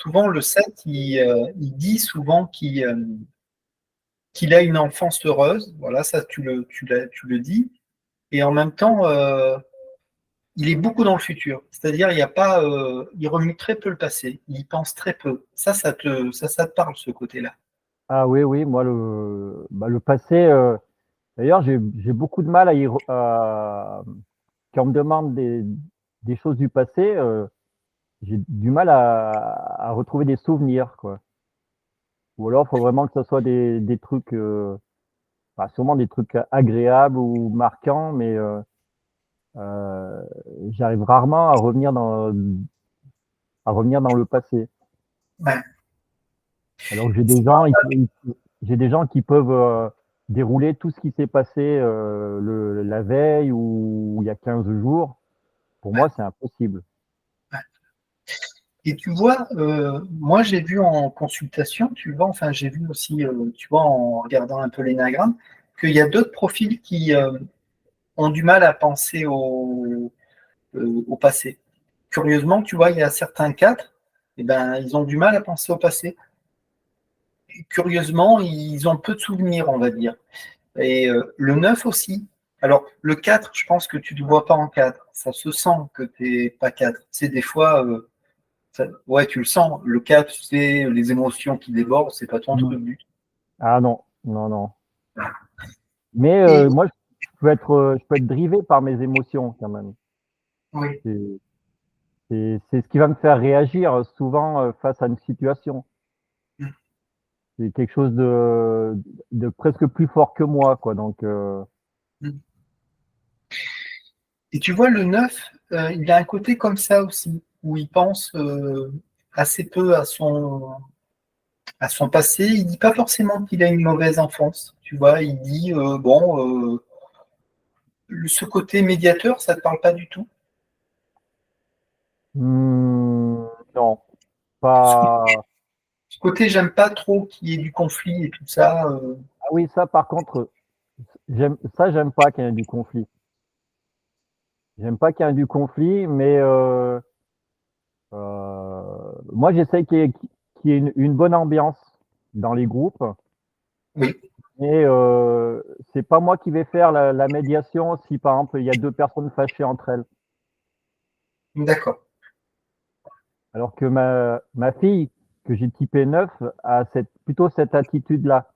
souvent le 7, il dit souvent qu'il a une enfance heureuse. Voilà, ça tu le dis. Et en même temps, il est beaucoup dans le futur. C'est-à-dire, il y a pas, il remue très peu le passé. Il y pense très peu. Ça te parle, ce côté-là. Ah oui, oui, moi, le passé, d'ailleurs, j'ai beaucoup de mal quand on me demande des choses du passé, j'ai du mal à retrouver des souvenirs, quoi. Ou alors, il faut vraiment que ce soit des trucs, enfin, sûrement des trucs agréables ou marquants, mais euh, j'arrive rarement à revenir dans le passé. Ouais. Alors que C'est pas- j'ai des gens qui peuvent dérouler tout ce qui s'est passé la veille ou il y a 15 jours. Pour ouais, moi, c'est impossible. ouais. Et tu vois, moi j'ai vu en consultation, tu vois, enfin j'ai vu aussi, tu vois, en regardant un peu l'énagramme, qu'il y a d'autres profils qui ont du mal à penser au passé. Curieusement, tu vois, il y a certains 4, eh ben, ils ont du mal à penser au passé. Et curieusement, ils ont peu de souvenirs, on va dire. Et le 9 aussi. Alors, le 4, je pense que tu ne te vois pas en 4. Ça se sent que tu n'es pas 4. C'est des fois, ouais, tu le sens. Le 4, c'est les émotions qui débordent, c'est pas ton Mm. truc du tout. Ah non, non, non. Mais Et moi, je peux être drivé par mes émotions quand même. oui, C'est c'est ce qui va me faire réagir souvent face à une situation. C'est quelque chose de presque plus fort que moi, quoi. Donc, et tu vois, le 9, il a un côté comme ça aussi, où il pense assez peu à son passé. Il dit pas forcément qu'il a une mauvaise enfance. Tu vois, il dit, bon, ce côté médiateur, ça ne te parle pas du tout. non, Ce pas. ce côté, j'aime pas trop qu'il y ait du conflit et tout ça. Ah oui, ça, par contre, j'aime pas qu'il y ait du conflit. J'aime pas qu'il y ait du conflit, mais moi, j'essaye qu'il y ait une bonne ambiance dans les groupes. Oui, Et c'est pas moi qui vais faire la médiation si, par exemple, il y a deux personnes fâchées entre elles. d'accord. Alors que ma fille, que j'ai typé 9, a plutôt cette attitude-là.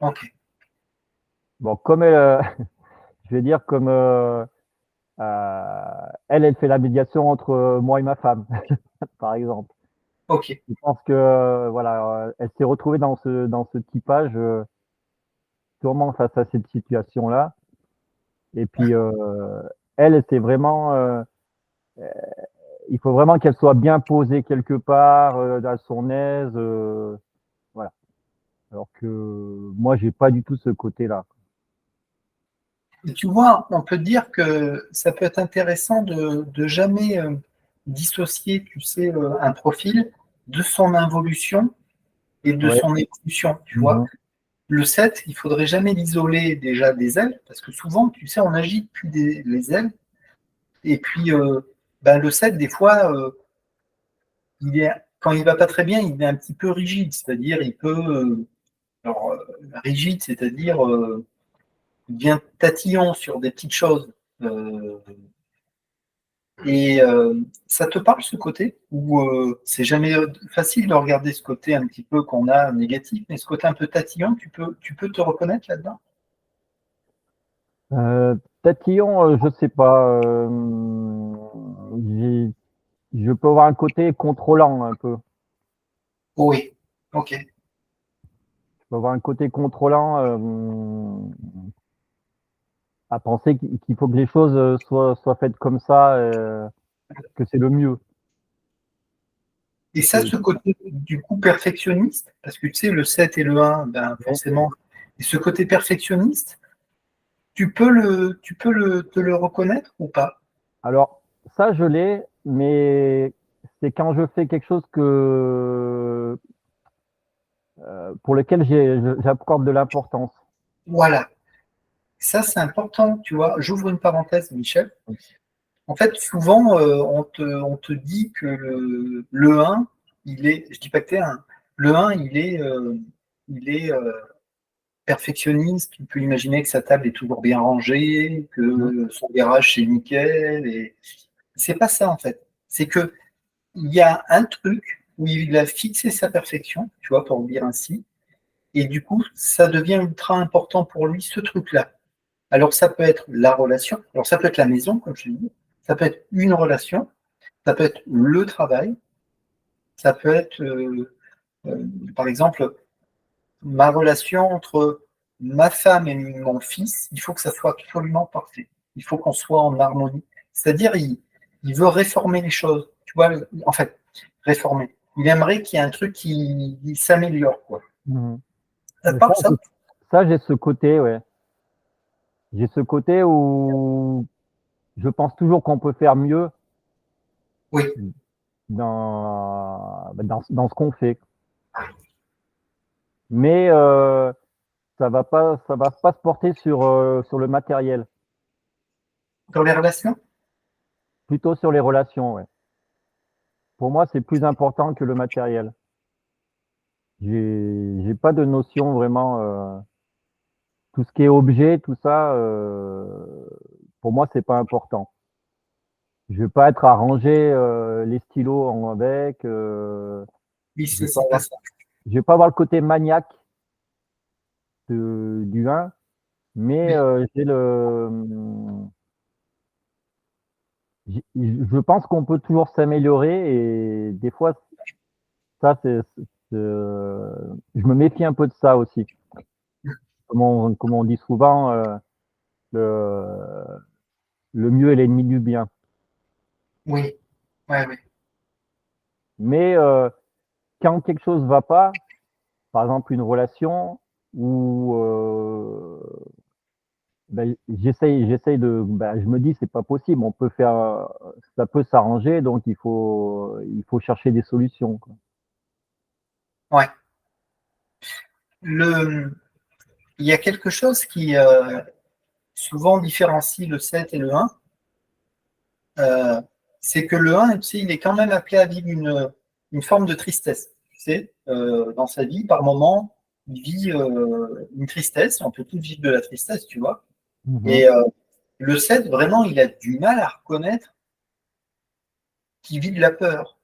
Ok. Bon, comme elle, je vais dire, comme elle fait la médiation entre moi et ma femme, par exemple. Ok. Je pense que voilà, elle s'est retrouvée dans ce typage sûrement face à cette situation-là. Et puis elle, c'est vraiment, il faut vraiment qu'elle soit bien posée quelque part, à son aise, voilà. Alors que moi, j'ai pas du tout ce côté-là. Et tu vois, on peut dire que ça peut être intéressant de jamais dissocier, tu sais, un profil de son involution et de Ouais. son évolution, tu vois. Mhm. Le 7, il faudrait jamais l'isoler déjà des ailes, parce que souvent, tu sais, on agite plus les ailes. Et puis, ben, le 7, des fois, quand il va pas très bien, il est un petit peu rigide, c'est-à-dire il peut, alors, rigide, c'est-à-dire il devient tatillon sur des petites choses. Euh, et ça te parle ce côté où c'est jamais facile de regarder ce côté un petit peu qu'on a négatif, mais ce côté un peu tatillon, tu peux te reconnaître là-dedans? Tatillon, je sais pas. Je peux avoir un côté contrôlant un peu. Oui, ok. Je peux avoir un côté contrôlant à penser qu'il faut que les choses soient faites comme ça, que c'est le mieux. Et ça, C'est- ce côté du coup perfectionniste, parce que tu sais, le 7 et le 1, ben, ouais. forcément, et ce côté perfectionniste, te le reconnaître ou pas? Alors, ça, je l'ai, mais c'est quand je fais quelque chose pour lequel j'accorde de l'importance. Voilà. Ça, c'est important, tu vois. J'ouvre une parenthèse, Michel. En fait, souvent, on te dit que le 1, je dis pas que t'es un. Le un, il est perfectionniste. Il peut imaginer que sa table est toujours bien rangée, Mhm. que son garage c'est nickel. Et c'est pas ça en fait. C'est que il y a un truc où il a fixé sa perfection, tu vois, pour le dire ainsi. Et du coup, ça devient ultra important pour lui, ce truc-là. Alors, ça peut être la relation, alors ça peut être la maison, comme je te dis, ça peut être une relation, ça peut être le travail, ça peut être, euh, par exemple, ma relation entre ma femme et mon fils, il faut que ça soit absolument parfait. Il faut qu'on soit en harmonie. C'est-à-dire, il veut réformer les choses. Tu vois, en fait, réformer. Il aimerait qu'il y ait un truc qui s'améliore, quoi. Mhm. Ça te Mais parle, ça? j'ai ce côté, ouais. J'ai ce côté où je pense toujours qu'on peut faire mieux Oui, dans ce qu'on fait. Mais ça va pas se porter sur le matériel, dans les relations? plutôt sur les relations, ouais. Pour moi, c'est plus important que le matériel. J'ai pas de notion vraiment. Tout ce qui est objet, tout ça, pour moi, c'est pas important. Je vais pas être à ranger les stylos avec. Oui, Je vais pas c'est pas avoir, ça. je vais pas avoir le côté maniaque du vin, mais Oui, je pense qu'on peut toujours s'améliorer et des fois, ça, je me méfie un peu de ça aussi. Comme on dit souvent, le, le mieux est l'ennemi du bien. oui, ouais, ouais. Mais quand quelque chose va pas, par exemple une relation où je me dis c'est pas possible, ça peut s'arranger, donc il faut chercher des solutions, quoi. Ouais. Le, il y a quelque chose qui souvent différencie le 7 et le 1, euh, c'est que le 1, tu sais, il est quand même appelé à vivre une forme de tristesse. Tu sais, dans sa vie, par moment, il vit une tristesse, on peut tous vivre de la tristesse, tu vois. Mhm. Et le 7, vraiment, il a du mal à reconnaître qu'il vit de la peur.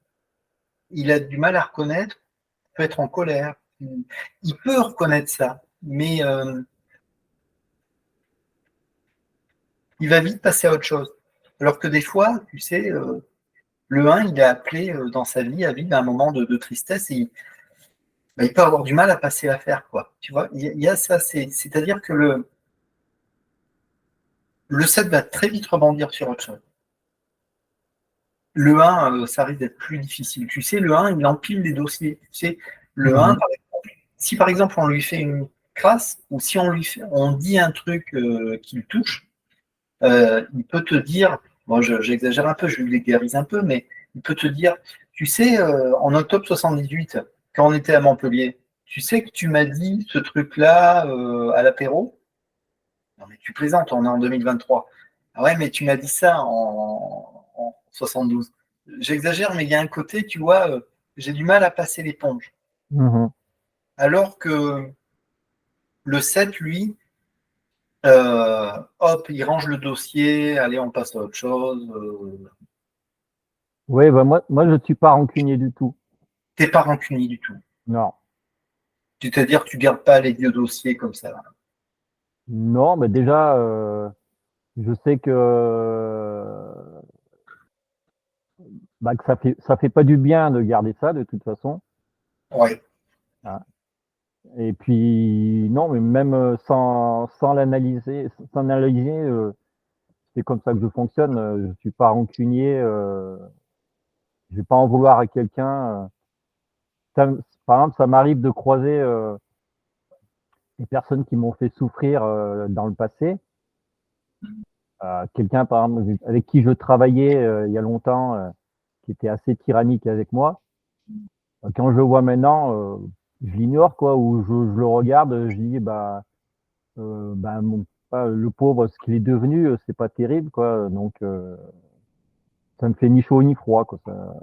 Il a du mal à reconnaître qu'il peut être en colère. Il peut reconnaître ça, mais il va vite passer à autre chose. Alors que des fois, tu sais, le 1, il est appelé dans sa vie à vivre un moment de tristesse et il peut avoir du mal à passer l'affaire, quoi. Tu vois, il y a ça, c'est-à-dire que le 7 va très vite rebondir sur autre chose. Le 1, ça risque d'être plus difficile. Tu sais, le 1, il empile les dossiers. Tu sais, le 1, Mhm. si par exemple on lui fait une crasse ou si on dit un truc qui le touche, il peut te dire, moi j'exagère un peu, je vulgarise un peu, mais il peut te dire, tu sais, en octobre 78, quand on était à Montpellier, tu sais que tu m'as dit ce truc-là à l'apéro? Non mais tu plaisantes, on est en 2023. Ah ouais, mais tu m'as dit ça en 72. J'exagère, mais il y a un côté, tu vois, j'ai du mal à passer l'éponge. Mhm. Alors que le 7, lui, hop, il range le dossier, allez, on passe à autre chose. Oui, bah moi, je suis pas rancunier du tout. T'es pas rancunier du tout. Non, C'est-à-dire que tu gardes pas les vieux dossiers comme ça. non, mais déjà, je sais que ça fait pas du bien de garder ça de toute façon. Ouais, Hein. Et puis, non, mais même sans analyser, c'est comme ça que je fonctionne. Je suis pas rancunier. Je vais pas en vouloir à quelqu'un. Ça- Par exemple, ça m'arrive de croiser des personnes qui m'ont fait souffrir dans le passé. Quelqu'un, par exemple, avec qui je travaillais il y a longtemps, qui était assez tyrannique avec moi. Quand je le vois maintenant, je l'ignore, quoi, ou je le regarde, je dis, le pauvre, ce qu'il est devenu, c'est pas terrible, quoi. Donc, ça me fait ni chaud ni froid, quoi. Ça.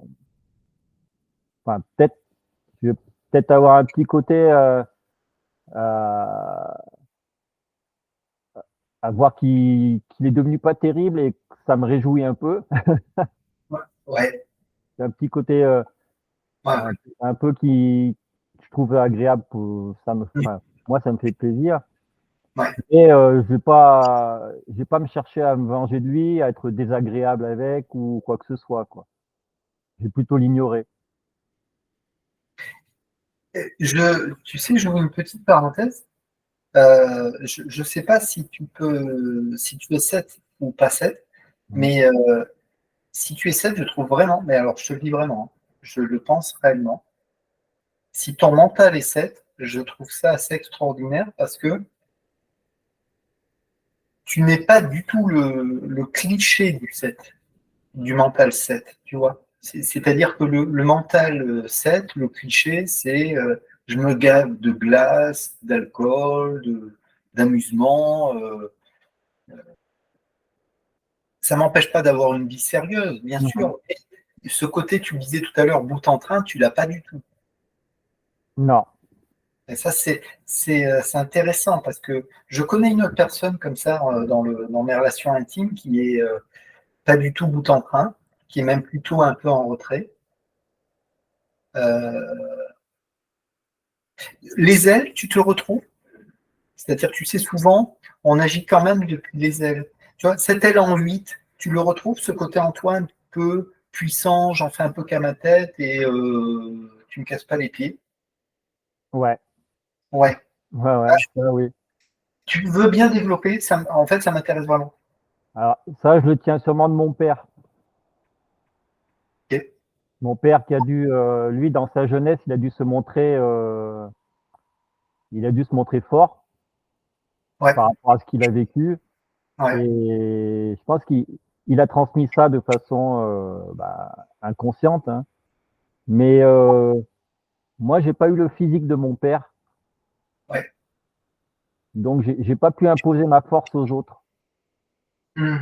enfin, peut-être, je vais peut-être avoir un petit côté à, à voir qu'il est devenu pas terrible et que ça me réjouit un peu. Ouais, ouais, C'est un petit côté ouais, un, un peu qui je trouve agréable ouais. enfin, moi ça me fait plaisir. Ouais. Et je vais pas me chercher à me venger de lui, à être désagréable avec ou quoi que ce soit, quoi. Je vais plutôt l'ignorer. Tu sais, j'ouvre une petite parenthèse. Je ne sais pas si tu peux, si tu es 7 ou pas 7, Mm. mais si tu es 7, je trouve vraiment, mais alors je te le dis vraiment, hein, je le pense réellement. Si ton mental est 7, je trouve ça assez extraordinaire parce que tu n'es pas du tout le cliché du 7, du mental 7, tu vois. C'est-à-dire que le mental 7, le cliché, c'est je me gave de glace, d'alcool, d'amusement. Ça m'empêche pas d'avoir une vie sérieuse, bien Mhm. sûr. Et ce côté, tu le disais tout à l'heure, bout en train, tu l'as pas du tout. Non. Et ça, c'est intéressant parce que je connais une autre personne comme ça dans mes relations intimes qui est pas du tout bout en train, qui est même plutôt un peu en retrait. Euh, les ailes, tu te retrouves, c'est-à-dire, tu sais, souvent, on agit quand même depuis les ailes. Tu vois, cette aile en 8, tu le retrouves, ce côté en toi un peu puissant, j'en fais un peu qu'à ma tête et tu me casses pas les pieds. Ouais. Ouais. Ouais, ouais. Ça, oui. Tu veux bien développer, ça, en fait, ça m'intéresse vraiment. Alors, ça, je le tiens sûrement de mon père. Ok. Mon père qui a dû, lui, dans sa jeunesse, il a dû se montrer fort Ouais, par rapport à ce qu'il a vécu. ouais. Et je pense qu'il a transmis ça de façon inconsciente, hein. Mais moi, j'ai pas eu le physique de mon père, Ouais. donc j'ai pas pu imposer ma force aux autres. Hmm.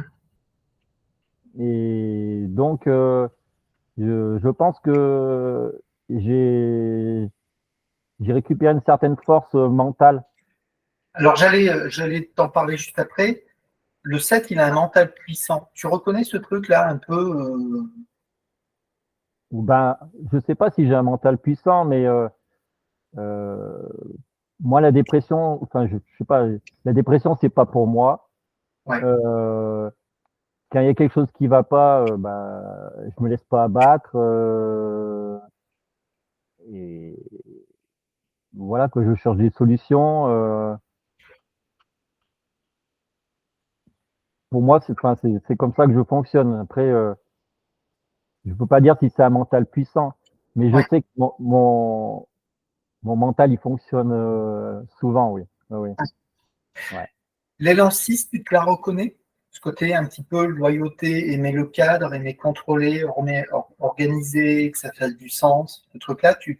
Et donc, je pense que j'ai j'ai récupéré une certaine force mentale. Alors, j'allais t'en parler juste après. Le 7, il a un mental puissant. Tu reconnais ce truc-là un peu Ou ben, je sais pas si j'ai un mental puissant, mais euh, moi, la dépression, enfin, je sais pas, la dépression, c'est pas pour moi. ouais. Euh, Quand il y a quelque chose qui va pas, je me laisse pas abattre. Et voilà que je cherche des solutions. Pour moi, enfin, c'est comme ça que je fonctionne. Après, je peux pas dire si c'est un mental puissant, mais je Ouais. sais que mon mental, il fonctionne souvent, oui. Oui, oui. Ouais. L'élan 6, tu te la reconnais? Ce côté un petit peu loyauté, aimer le cadre, aimer contrôler, organiser, que ça fasse du sens. Ce truc-là, tu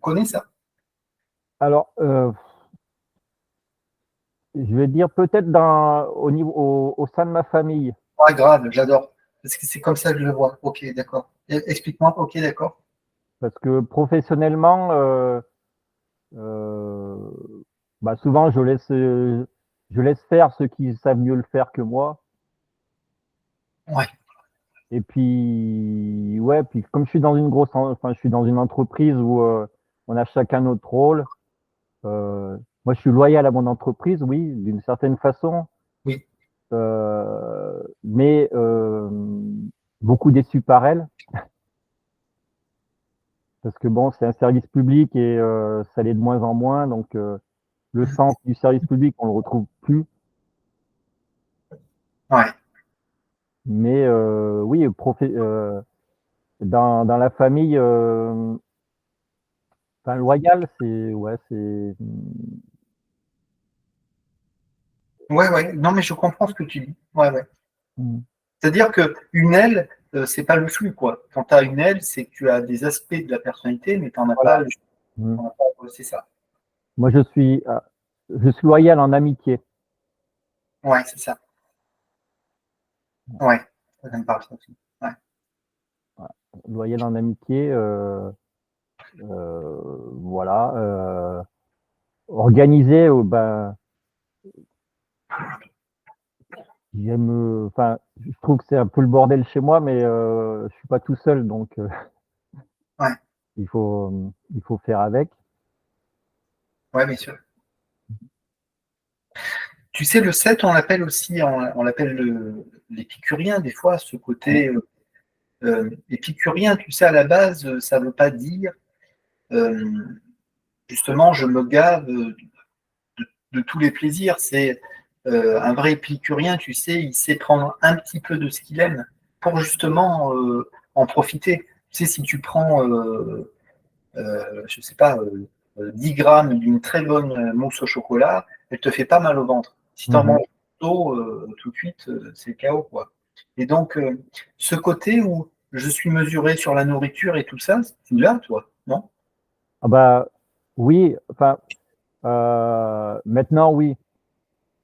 connais ça? Alors, je vais dire peut-être au sein de ma famille, Ah, grave, j'adore. Parce que c'est comme ça que je le vois. Ok, d'accord. Explique-moi. Ok, d'accord. parce que professionnellement, euh, souvent je laisse faire ceux qui savent mieux le faire que moi. Ouais, Et puis, ouais, puis comme je suis dans une entreprise où on a chacun notre rôle. Moi, je suis loyal à mon entreprise, oui, d'une certaine façon, oui, mais beaucoup déçu par elle, parce que bon, c'est un service public et ça l'est de moins en moins, donc le sens du service public, on le retrouve plus. ouais. Mais oui, dans la famille, enfin, loyal, c'est ouais, c'est Ouais, ouais. Non, mais je comprends ce que tu dis. Ouais, ouais. mm, C'est-à-dire que une aile, c'est pas le flux, quoi. Quand tu as une aile, c'est que tu as des aspects de la personnalité, mais tu n'en as voilà. pas Mm. t'en as pas- ouais, c'est ça. Moi, je suis loyal en amitié. Ouais, c'est ça. Ouais. Ça me parle, ça aussi. Ouais. loyal en amitié, voilà. Organisé, ben, enfin, je trouve que c'est un peu le bordel chez moi, mais je suis pas tout seul, donc Ouais, il faut faire avec. ouais, bien sûr. Tu sais, le 7, on l'appelle aussi, on l'appelle l'épicurien, des fois, ce côté épicurien, tu sais, à la base, ça ne veut pas dire, euh, justement, je me gave de tous les plaisirs. C'est un vrai épicurien, tu sais, il sait prendre un petit peu de ce qu'il aime pour justement en profiter. Tu sais, si tu prends, je sais pas, 10 grammes d'une très bonne mousse au chocolat, elle te fait pas mal au ventre. Si tu en Mhm. manges d'eau, tout de suite, c'est le chaos, quoi. Et donc, ce côté où je suis mesuré sur la nourriture et tout ça, tu l'as, toi, non? Ah bah oui, enfin maintenant oui.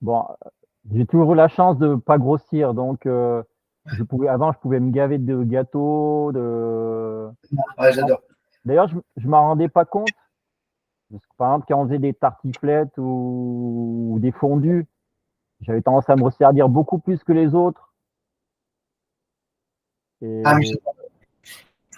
Bon, j'ai toujours eu la chance de pas grossir, donc avant je pouvais me gaver de gâteaux, de. Ouais, j'adore. D'ailleurs, je m'en rendais pas compte. Parce que, par exemple, quand on faisait des tartiflettes ou des fondus, j'avais tendance à me resservir beaucoup plus que les autres. Ah, mais Et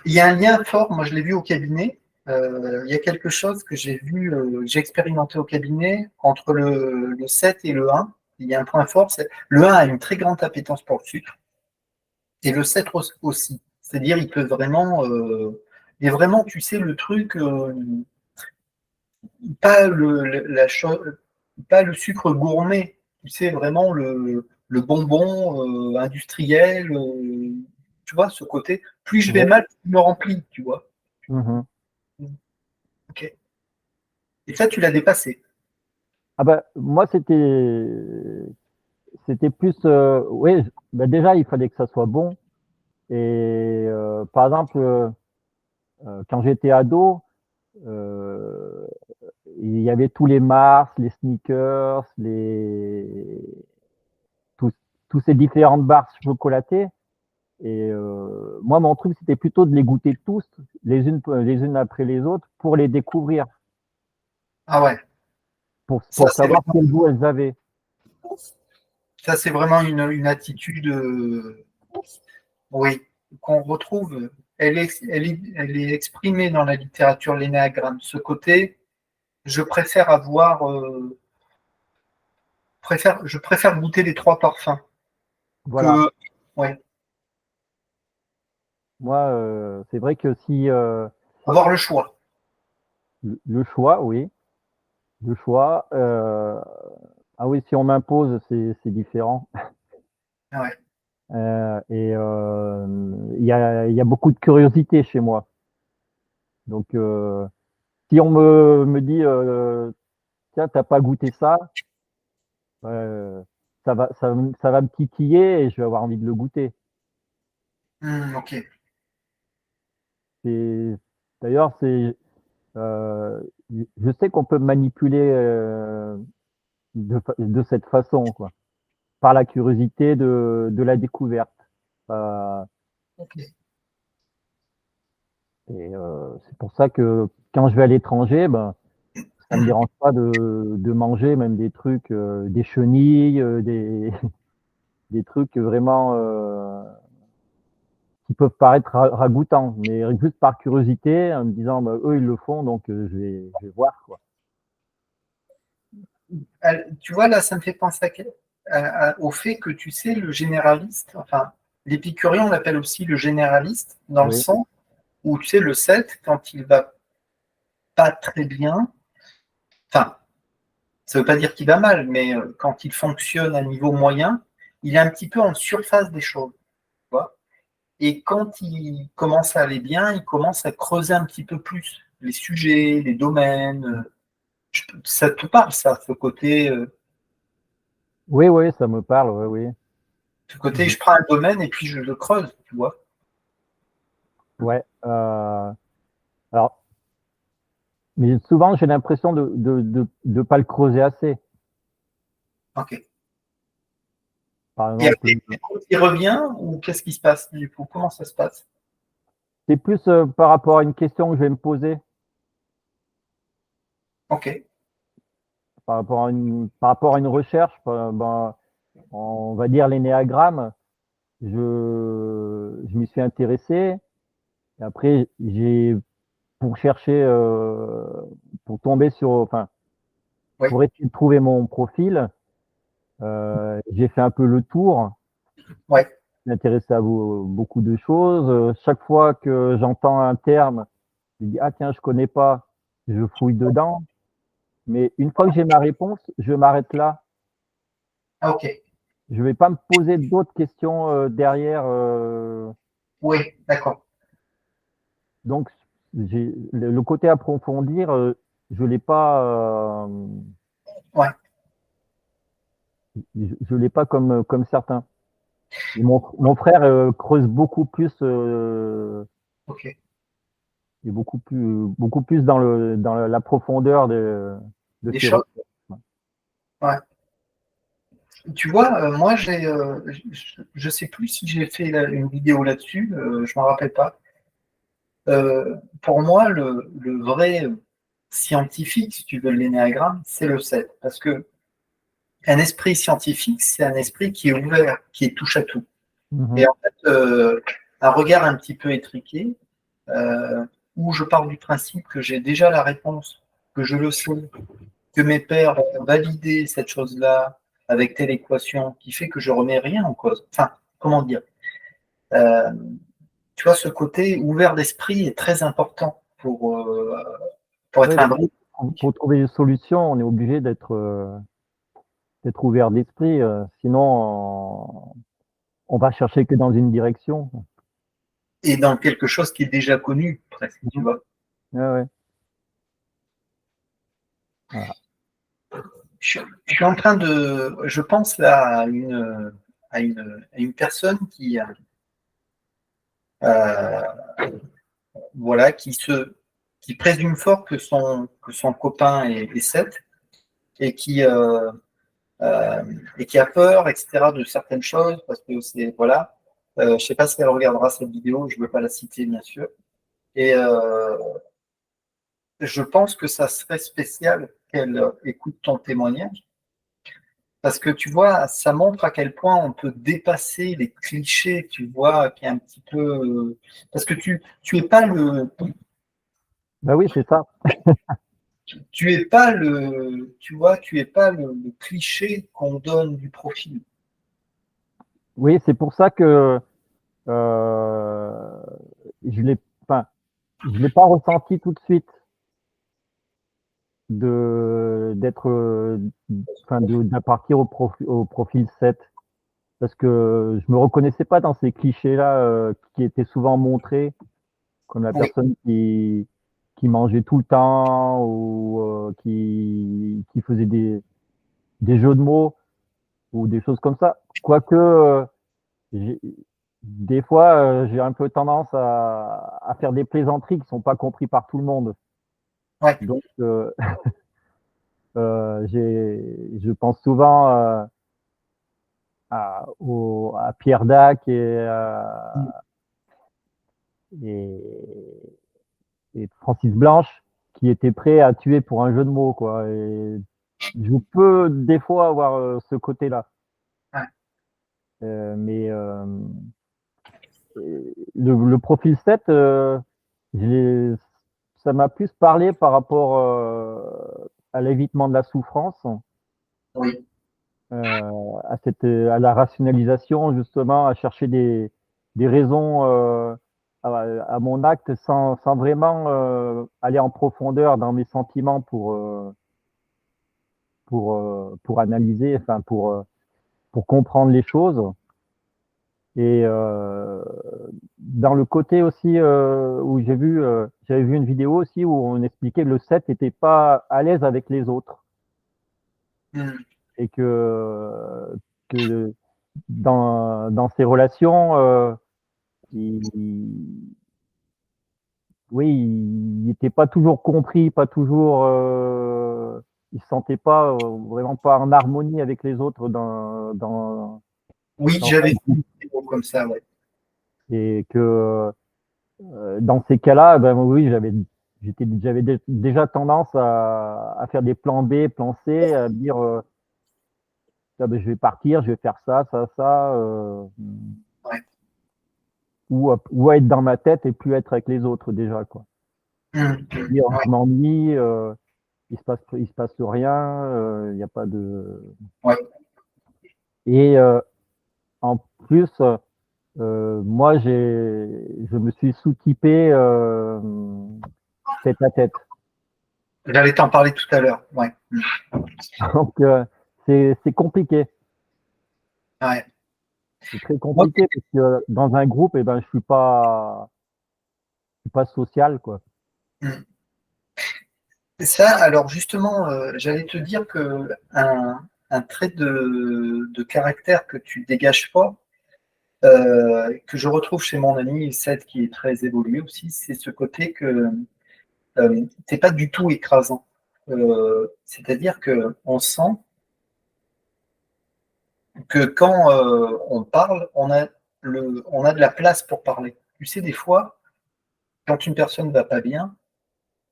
il y a un lien fort, moi je l'ai vu au cabinet. Il y a quelque chose que j'ai vu, que j'ai expérimenté au cabinet entre le 7 et le 1. Il y a un point fort, c'est le 1 a une très grande appétence pour le sucre et le 7 aussi. C'est-à-dire, il peut vraiment, et vraiment, tu sais, le truc, pas pas le sucre gourmet, tu sais, vraiment le bonbon industriel, tu vois, ce côté, plus je vais ouais. mal, plus je me remplis, tu vois. Mhm. Ok. Et ça, tu l'as dépassé. Ah bah moi c'était plus oui, bah déjà il fallait que ça soit bon. Et par exemple quand j'étais ado, euh, il y avait tous les Mars, les Snickers, tous, tous ces différentes barres chocolatées. Et moi, mon truc, c'était plutôt de les goûter tous, les unes après les autres, pour les découvrir, Ah ouais. Ça, pour c'est savoir vraiment, quel goût elles avaient. ça, c'est vraiment une attitude, oui, qu'on retrouve. Elle est exprimée dans la littérature, l'énéagramme. Ce côté, je préfère avoir, je préfère goûter les trois parfums Voilà. que, ouais, Moi, c'est vrai que si avoir le choix. le choix, oui, le choix. Ah oui, si on m'impose, c'est différent. Ouais. Et il y a beaucoup de curiosité chez moi. Donc, si on me dit, tiens, t'as pas goûté ça, euh, ça va me titiller et je vais avoir envie de le goûter. Ok. C'est, d'ailleurs, euh, je sais qu'on peut manipuler de cette façon, quoi, par la curiosité de la découverte. Euh, Ok. et c'est pour ça que quand je vais à l'étranger, ben, ça me dérange pas de manger même des trucs, des chenilles, des trucs vraiment qui peuvent paraître ragoûtants, mais juste par curiosité, en me disant, bah, eux, ils le font, donc je vais voir, quoi. Tu vois, là, ça me fait penser au fait que, tu sais, le généraliste, enfin, l'épicurien, on l'appelle aussi le généraliste, dans le Oui, sens où, tu sais, le 7 quand il va pas très bien, enfin, ça ne veut pas dire qu'il va mal, mais quand il fonctionne à niveau moyen, il est un petit peu en surface des choses, tu vois. Et quand il commence à aller bien, il commence à creuser un petit peu plus les sujets, les domaines. Ça te parle, ça, oui, oui, ça me parle, oui, oui. ce côté, Mhm. je prends un domaine et puis je le creuse, tu vois. Ouais. Alors, mais souvent, j'ai l'impression de pas le creuser assez. Ok. Par Et exemple, après, il revient ou qu'est-ce qui se passe du coup? Comment ça se passe? C'est plus par rapport à une question que je vais me poser, Ok. par rapport à une recherche. Ben, on va dire l'énéagramme. Je m'y suis intéressé. Et après, pour chercher, pour tomber sur, enfin, Oui. pour essayer de trouver mon profil, j'ai fait un peu le tour. Ouais. Je m'intéressais à beaucoup de choses. Chaque fois que j'entends un terme, je dis, ah tiens, je connais pas, je fouille dedans. Mais une fois que j'ai ma réponse, je m'arrête là. Ah, ok. Je vais pas me poser d'autres questions derrière. Oui, d'accord. Donc, le côté approfondir, je l'ai pas, Ouais. je l'ai pas comme certains. Et mon frère creuse beaucoup plus, Ok. et beaucoup plus dans la profondeur de Des ses choses. recherches. Ouais. Tu vois, moi, je sais plus si j'ai fait une vidéo là-dessus, je m'en rappelle pas. Pour moi, le vrai scientifique, si tu veux, de l'énéagramme, c'est le 7. Parce que un esprit scientifique, c'est un esprit qui est ouvert, qui est touche à tout. Et Mhm. en fait, un regard un petit peu étriqué, euh, où je pars du principe que j'ai déjà la réponse, que je le sais, que mes pairs ont validé cette chose-là avec telle équation, qui fait que je remets rien en cause. Enfin, comment dire? Euh, Tu vois, ce côté ouvert d'esprit est très important pour Ouais, être un bon. pour trouver une solution, on est obligé d'être ouvert d'esprit, sinon on va chercher que dans une direction. Et dans quelque chose qui est déjà connu, presque, tu Mhm. vois. Ouais, ouais. Voilà. Je suis en train je pense là à une personne euh, voilà, qui présume fort que son copain est 7 et euh, et qui a peur, etc., de certaines choses parce que c'est, voilà. Je ne sais pas si elle regardera cette vidéo, je ne veux pas la citer, bien sûr. Et je pense que ça serait spécial qu'elle écoute ton témoignage. Parce que tu vois, ça montre à quel point on peut dépasser les clichés, tu vois, qui est un petit peu. Parce que tu es pas Bah oui, c'est ça. tu es pas tu vois, tu es pas le cliché qu'on donne du profil. Oui, c'est pour ça que euh, je l'ai, enfin, je l'ai pas ressenti tout de suite d'être, enfin, de partir au profil 7 parce que je me reconnaissais pas dans ces clichés-là qui étaient souvent montrés comme la Oui, personne qui mangeait tout le temps ou qui faisait des jeux de mots ou des choses comme ça. Quoique, j'ai- des fois, j'ai un peu tendance à faire des plaisanteries qui sont pas comprises par tout le monde. ouais, Donc, je pense souvent à Pierre Dac et, et Francis Blanche qui étaient prêts à tuer pour un jeu de mots, quoi. Et je peux des fois avoir ce côté-là. ouais. Mais le profil 7, je l'ai- ça m'a plus parlé par rapport à l'évitement de la souffrance, Oui, à la rationalisation, justement, à chercher des raisons à mon acte sans vraiment aller en profondeur dans mes sentiments pour analyser, enfin, pour comprendre les choses. Et dans le côté aussi où j'avais vu une vidéo aussi où on expliquait que le 7 n'était pas à l'aise avec les autres mm, et que dans ses relations, il, oui, il n'était pas toujours compris, pas toujours, il se sentait pas vraiment pas en harmonie avec les autres oui, dans j'avais son fait groupe une vidéo comme ça, ouais. et que dans ces cas-là, ben oui, j'avais déjà tendance à faire des plans B, plans C, à me dire ah ben, je vais partir, je vais faire ça, ça, ça, Ouais. ou à être dans ma tête et plus être avec les autres déjà, quoi. Dire Ouais. je m'ennuie, il se passe rien, il n'y a pas de. Ouais. Et en plus, moi, je me suis sous-typé tête à tête. J'allais t'en parler tout à l'heure. Ouais. Donc, c'est compliqué. Ouais. C'est très Moi, compliqué parce que dans un groupe, eh ben, je suis pas social, quoi. c'est ça. Alors justement, j'allais te dire que un trait de caractère que tu dégages pas, que je retrouve chez mon ami Seth, qui est très évolué aussi, c'est ce côté que t'es pas du tout écrasant. C'est-à-dire que on sent que quand on parle, on a de la place pour parler. Tu sais, des fois, quand une personne va pas bien,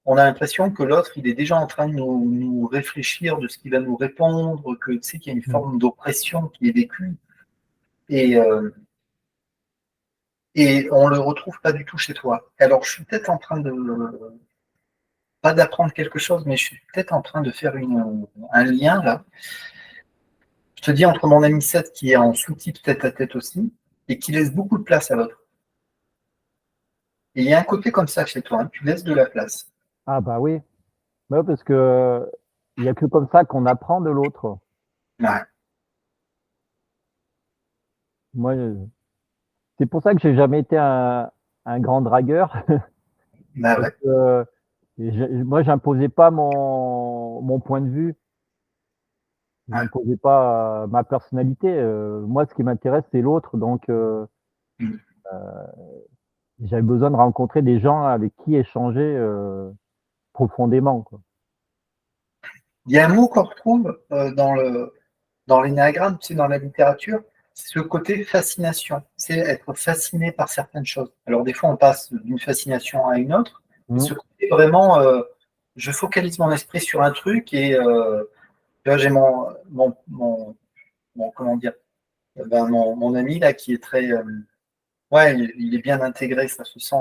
on a l'impression que l'autre, il est déjà en train de nous réfléchir de ce qu'il va nous répondre, que tu sais qu'il y a une Mm. forme d'oppression qui est vécue. Et, euh, et on le retrouve pas du tout chez toi. Alors, je suis peut-être en train de, pas d'apprendre quelque chose, mais je suis peut-être en train de faire un lien là. Je te dis entre mon ami Seth qui est en sous-type tête à tête aussi, et qui laisse beaucoup de place à l'autre. Et il y a un côté comme ça chez toi, hein, tu laisses de la place. Ah bah oui, bah, parce que il y a que comme ça qu'on apprend de l'autre. Ouais, Moi, c'est pour ça que j'ai jamais été un grand dragueur, bah parce ouais. que moi, j'imposais pas mon point de vue, Ouais. j'imposais pas ma personnalité. Moi, ce qui m'intéresse, c'est l'autre, donc Mm. j'avais besoin de rencontrer des gens avec qui échanger profondément, quoi. Il y a un mot qu'on retrouve dans l'énéagramme, tu sais, dans la littérature, c'est ce côté fascination, c'est être fasciné par certaines choses. Alors des fois, on passe d'une fascination à une autre, mais Mm. ce côté vraiment, je focalise mon esprit sur un truc et tu vois, j'ai comment dire, mon ami là qui est très, ouais, il est bien intégré, ça se sent,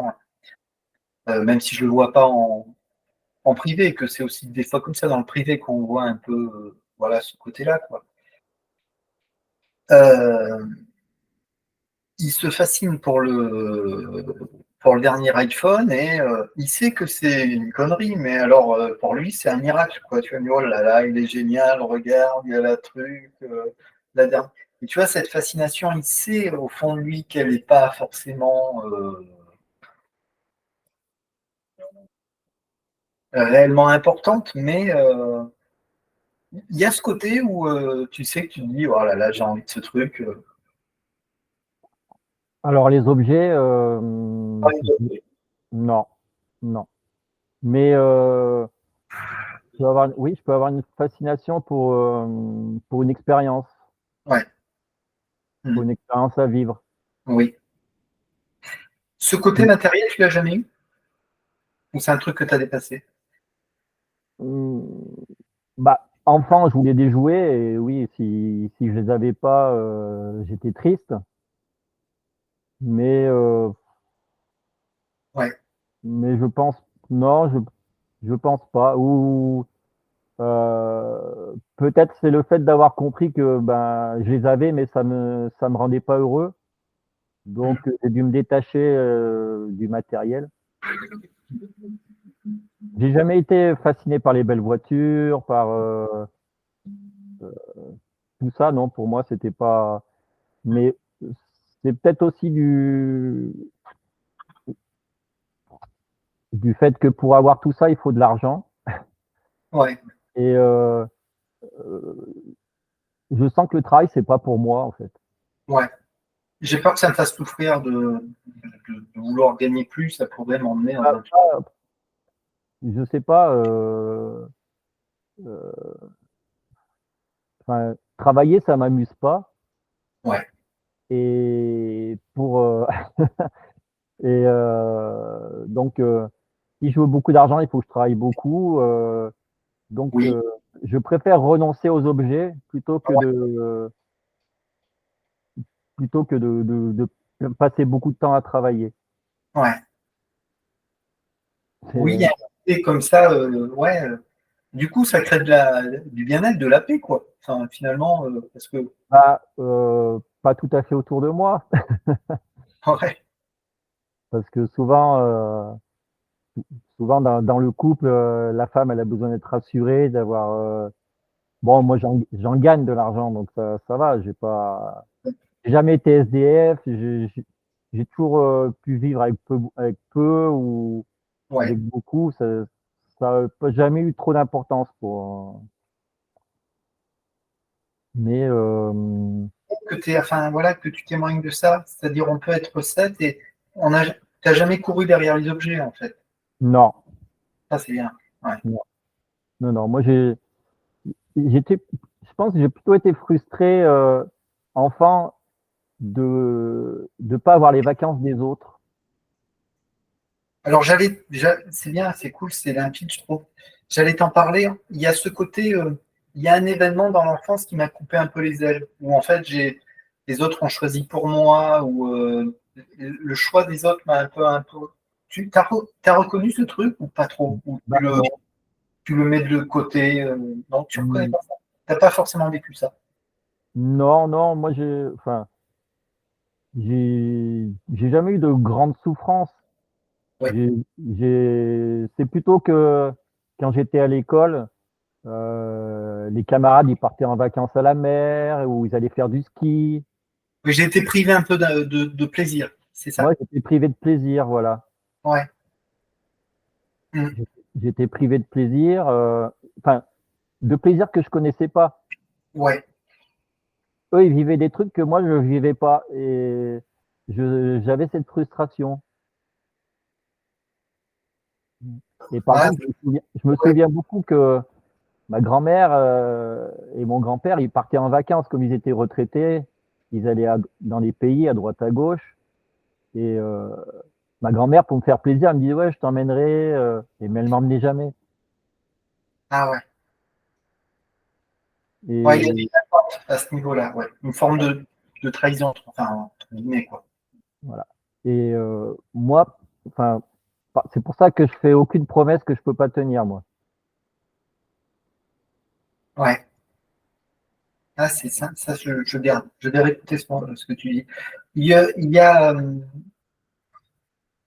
même si je le vois pas en privé, que c'est aussi des fois comme ça dans le privé qu'on voit un peu, voilà, ce côté-là, quoi. Euh, il se fascine pour le dernier iPhone et il sait que c'est une connerie, mais alors pour lui, c'est un miracle, quoi. Tu vas me dire, oh là là, il est génial, regarde, il y a la truc, la dernière. Et tu vois, cette fascination, il sait au fond de lui qu'elle n'est pas forcément réellement importante, mais il y a ce côté où tu sais que tu te dis, oh là là, j'ai envie de ce truc. Alors les objets, non, non. Mais oui, je peux avoir une fascination pour Ouais. pour Mm. une expérience à vivre. Oui. Ce côté matériel, tu l'as jamais eu? Ou c'est un truc que tu as dépassé? Mm, Bah, enfant, je voulais des jouets et oui, si je les avais pas, j'étais triste. Mais, Ouais. mais je pense, non, je pense pas. Ou peut-être c'est le fait d'avoir compris que ben je les avais, mais ça me rendait pas heureux. Donc j'ai dû me détacher du matériel. J'ai jamais été fasciné par les belles voitures, par tout ça. Non, pour moi, c'était pas. Mais c'est peut-être aussi du fait que pour avoir tout ça, il faut de l'argent. Ouais. Et je sens que le travail, c'est pas pour moi, en fait. Ouais. J'ai peur que ça me fasse souffrir de vouloir gagner plus, ça pourrait m'emmener dans Ah, un truc. ah, je sais pas. Enfin, travailler, ça m'amuse pas. Ouais. Et Et donc, si je veux beaucoup d'argent, il faut que je travaille beaucoup. Donc, Oui, je préfère renoncer aux objets plutôt que de passer beaucoup de temps à travailler. ouais. Oui, il y C'est, a un côté comme ça, ouais. Du coup, ça crée du bien-être, de la paix, quoi. Enfin, finalement, parce que, pas tout à fait autour de moi, ouais, parce que souvent dans le couple, la femme, elle a besoin d'être rassurée, d'avoir. Bon, moi, j'en gagne de l'argent, donc ça va. J'ai jamais été SDF. J'ai toujours pu vivre avec peu ou ouais. avec beaucoup. Ça n'a jamais eu trop d'importance pour. Mais Que enfin, voilà, que tu témoignes de ça, c'est-à-dire on peut être sept et t'as jamais couru derrière les objets, en fait. non, Ça, c'est bien. Ouais. non, non, non. Moi, je pense que j'ai plutôt été frustré enfant de pas avoir les vacances des autres. Alors, c'est bien, c'est cool, c'est limpide, je trouve. J'allais t'en parler. Il y a ce côté, il y a un événement dans l'enfance qui m'a coupé un peu les ailes, où en fait, les autres ont choisi pour moi, ou le choix des autres m'a un peu. T'as reconnu ce truc ou pas trop? Ou Bah non. tu le mets de côté? Non, tu reconnais Hmm. pas ça. T'as pas forcément vécu ça. Non, non, moi enfin, j'ai jamais eu de grande souffrance. Oui. C'est plutôt que quand j'étais à l'école, les camarades ils partaient en vacances à la mer ou ils allaient faire du ski. Mais j'ai été privé un peu de plaisir, c'est ça? Moi, j'étais privé de plaisir, voilà. Ouais. Mm. J'étais privé de plaisir, enfin, de plaisir que je connaissais pas. Ouais. Eux, ils vivaient des trucs que moi, je vivais pas. Et j'avais cette frustration. Et par Ah, contre, je me ouais. souviens beaucoup que ma grand-mère et mon grand-père, ils partaient en vacances comme ils étaient retraités. Ils allaient dans les pays à droite à gauche. Et ma grand-mère, pour me faire plaisir, elle me disait, ouais, je t'emmènerai. Mais elle m'emmenait jamais. Ah ouais. Ouais, il y a Et des attentes à ce niveau-là, ouais. Une forme de trahison, enfin, entre guillemets, quoi. voilà. Et moi, enfin, c'est pour ça que je fais aucune promesse que je peux pas tenir, moi. Ouais. Ah, c'est ça, ça je garde. Je vais répéter ce que tu dis.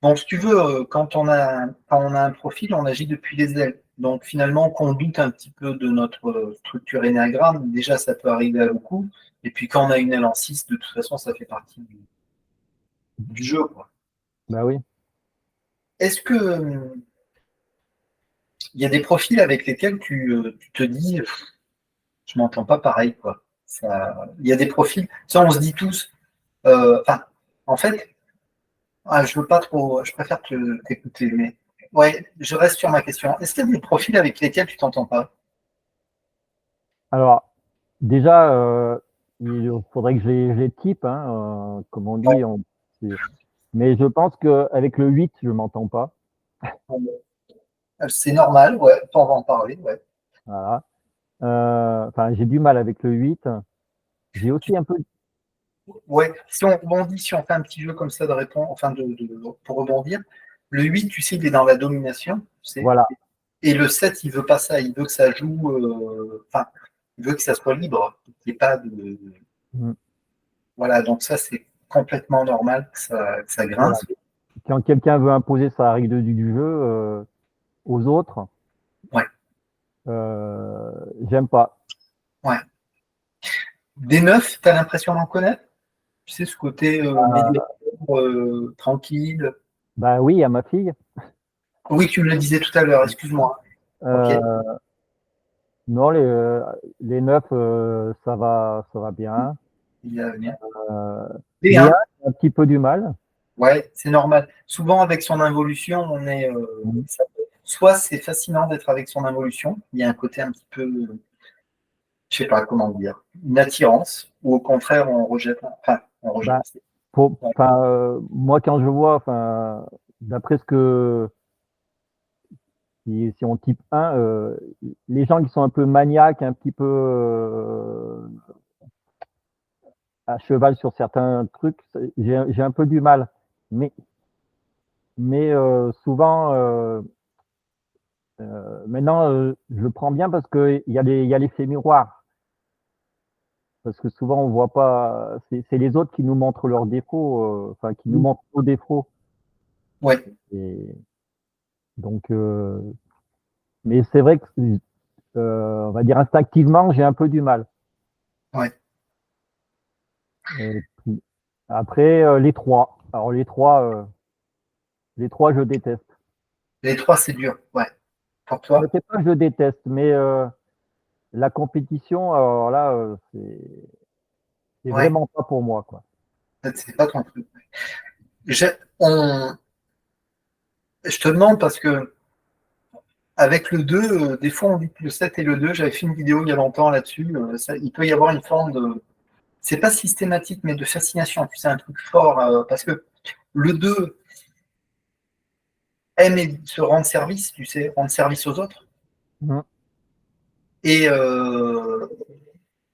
Bon, si tu veux, quand on a un profil, on agit depuis les ailes. Donc finalement, qu'on doute un petit peu de notre structure énéagramme, déjà ça peut arriver à beaucoup. Et puis quand on a une aile en 6, de toute façon, ça fait partie du jeu, quoi. Bah oui. Est-ce que il y a des profils avec lesquels tu te dis, je m'entends pas pareil, quoi. Il y a des profils, ça on se dit tous, enfin, en fait, je veux pas trop, je préfère t'écouter, mais ouais, je reste sur ma question. Est-ce qu'il y a des profils avec lesquels tu t'entends pas? Alors, déjà, il faudrait que je les type, hein, comme on dit. Mais je pense qu'avec le 8, je m'entends pas. Bon, c'est normal, ouais, on va en parler, ouais. Voilà. Enfin, j'ai du mal avec le 8. J'ai aussi un peu. Ouais, si on rebondit, si on fait un petit jeu comme ça de réponse, enfin pour rebondir, le 8, tu sais, il est dans la domination, tu sais, Voilà. et le 7, il veut pas ça, il veut que ça joue, enfin, il veut que ça soit libre, qu'il n'y ait pas de. Mm. Voilà, donc ça, c'est complètement normal que ça Voilà. grince. Quand quelqu'un veut imposer sa règle du jeu aux autres, Ouais, j'aime pas. ouais. Des neufs, tu as l'impression d'en connaître? Tu sais, ce côté médiateur, tranquille. Bah oui, à ma fille. Oui, tu me le disais tout à l'heure, excuse-moi. Ok. Euh, non, les 9, ça va bien. Il y a bien. Euh, les 1, B1, j'ai un petit peu du mal. ouais, c'est normal. Souvent, avec son involution, Mm. soit c'est fascinant d'être avec son involution, il y a un côté un petit peu, je sais pas comment dire, une attirance, ou au contraire, on rejette, enfin, on rejette. Bah, Ouais. Moi, quand je vois, d'après ce que, si on type 1, les gens qui sont un peu maniaques, un petit peu à cheval sur certains trucs, j'ai un peu du mal. Mais, souvent, maintenant, je le prends bien parce qu'il y a l'effet miroir. Parce que souvent, on voit pas, c'est les autres qui nous montrent leurs défauts, qui nous montrent nos défauts. Ouais. Et donc, mais c'est vrai que, on va dire instinctivement, j'ai un peu du mal. Ouais. Et puis, après, les trois. Alors, les trois, je déteste. Les trois, c'est dur. Ouais. Pour Je toi, sais pas que je déteste, mais la compétition, alors là, c'est ouais. vraiment pas pour moi, quoi. C'est pas ton truc. Je, on, je te demande parce que avec le 2, des fois on dit que le 7 et le 2, j'avais fait une vidéo il y a longtemps là-dessus, il peut y avoir une forme de, c'est pas systématique, mais de fascination, tu sais, un truc fort, parce que le 2 aime se rendre service, tu sais, rendre service aux autres, Mhm. et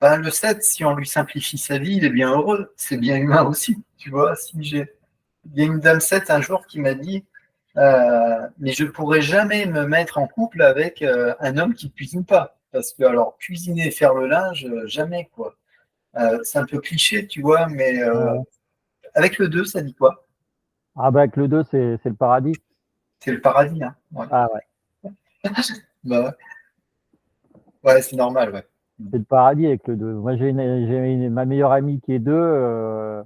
ben, le 7, si on lui simplifie sa vie, il est bien heureux, c'est bien humain aussi, tu vois, si j'ai, il y a une dame 7 un jour qui m'a dit, mais je pourrais jamais me mettre en couple avec un homme qui cuisine pas. Parce que, alors, cuisiner et faire le linge, jamais, quoi. C'est un peu cliché, tu vois, mais Ouais. avec le 2 ça dit quoi? Ah bah avec le 2 c'est le paradis. C'est le paradis, hein. Ouais, Ah ouais, bah, ouais, c'est normal, ouais. c'est le paradis avec le 2. Moi, ma meilleure amie qui est 2.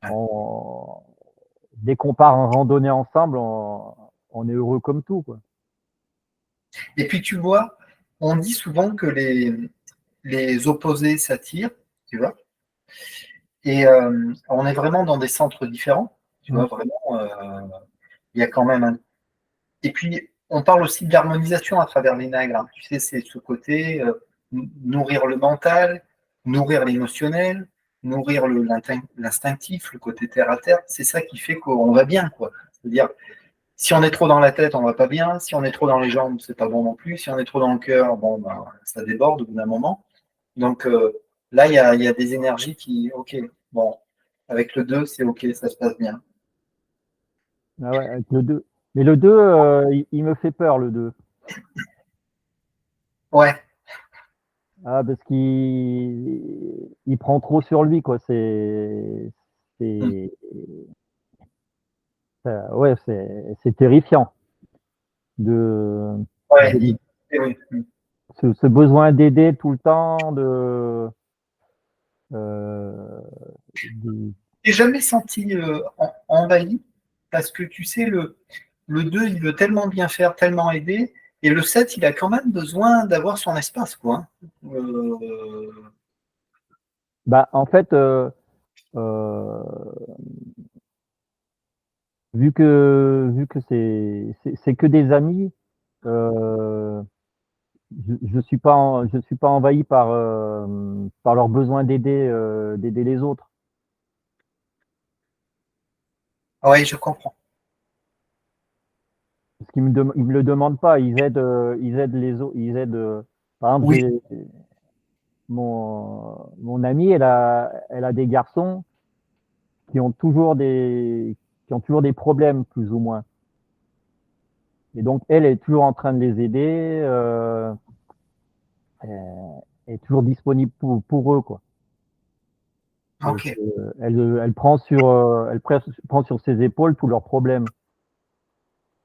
Ouais. On, dès qu'on part en randonnée ensemble, on est heureux comme tout, quoi. Et puis, tu vois, on dit souvent que les opposés s'attirent, tu vois, et on est vraiment dans des centres différents, tu vois, Mm. vraiment, il y a quand même un. Et puis, on parle aussi de l'harmonisation à travers les nagres. Tu sais, c'est ce côté nourrir le mental, nourrir l'émotionnel, nourrir l'instinctif, le côté terre à terre. C'est ça qui fait qu'on va bien, quoi. C'est-à-dire, si on est trop dans la tête, on va pas bien. Si on est trop dans les jambes, c'est pas bon non plus. Si on est trop dans le cœur, bon, ben, ça déborde au bout d'un moment. Donc là, il y a des énergies qui, ok, bon, avec le 2 c'est ok, ça se passe bien. Ah ouais, avec le 2. Mais le 2, il me fait peur, le 2. Ouais. Ah, parce il prend trop sur lui, quoi. Mm. C'est, ouais, c'est terrifiant de, Ouais. de Oui. Mm. ce besoin d'aider tout le temps, euh, de- T'es jamais senti envahi parce que tu sais, le 2 il veut tellement bien faire, tellement aider, et le 7 il a quand même besoin d'avoir son espace, quoi. bah, en fait, euh, vu que c'est que des amis, euh, je suis pas envahi par leur besoin d'aider les autres. Oui, je comprends. Parce qu'ils ils me le demandent pas, ils aident les autres, par exemple, Oui, mon amie, elle a des garçons qui ont toujours qui ont toujours des problèmes, plus ou moins. Et donc, elle est toujours en train de les aider, elle est toujours disponible pour eux, quoi. Donc, ok. elle prend prend sur ses épaules tous leurs problèmes.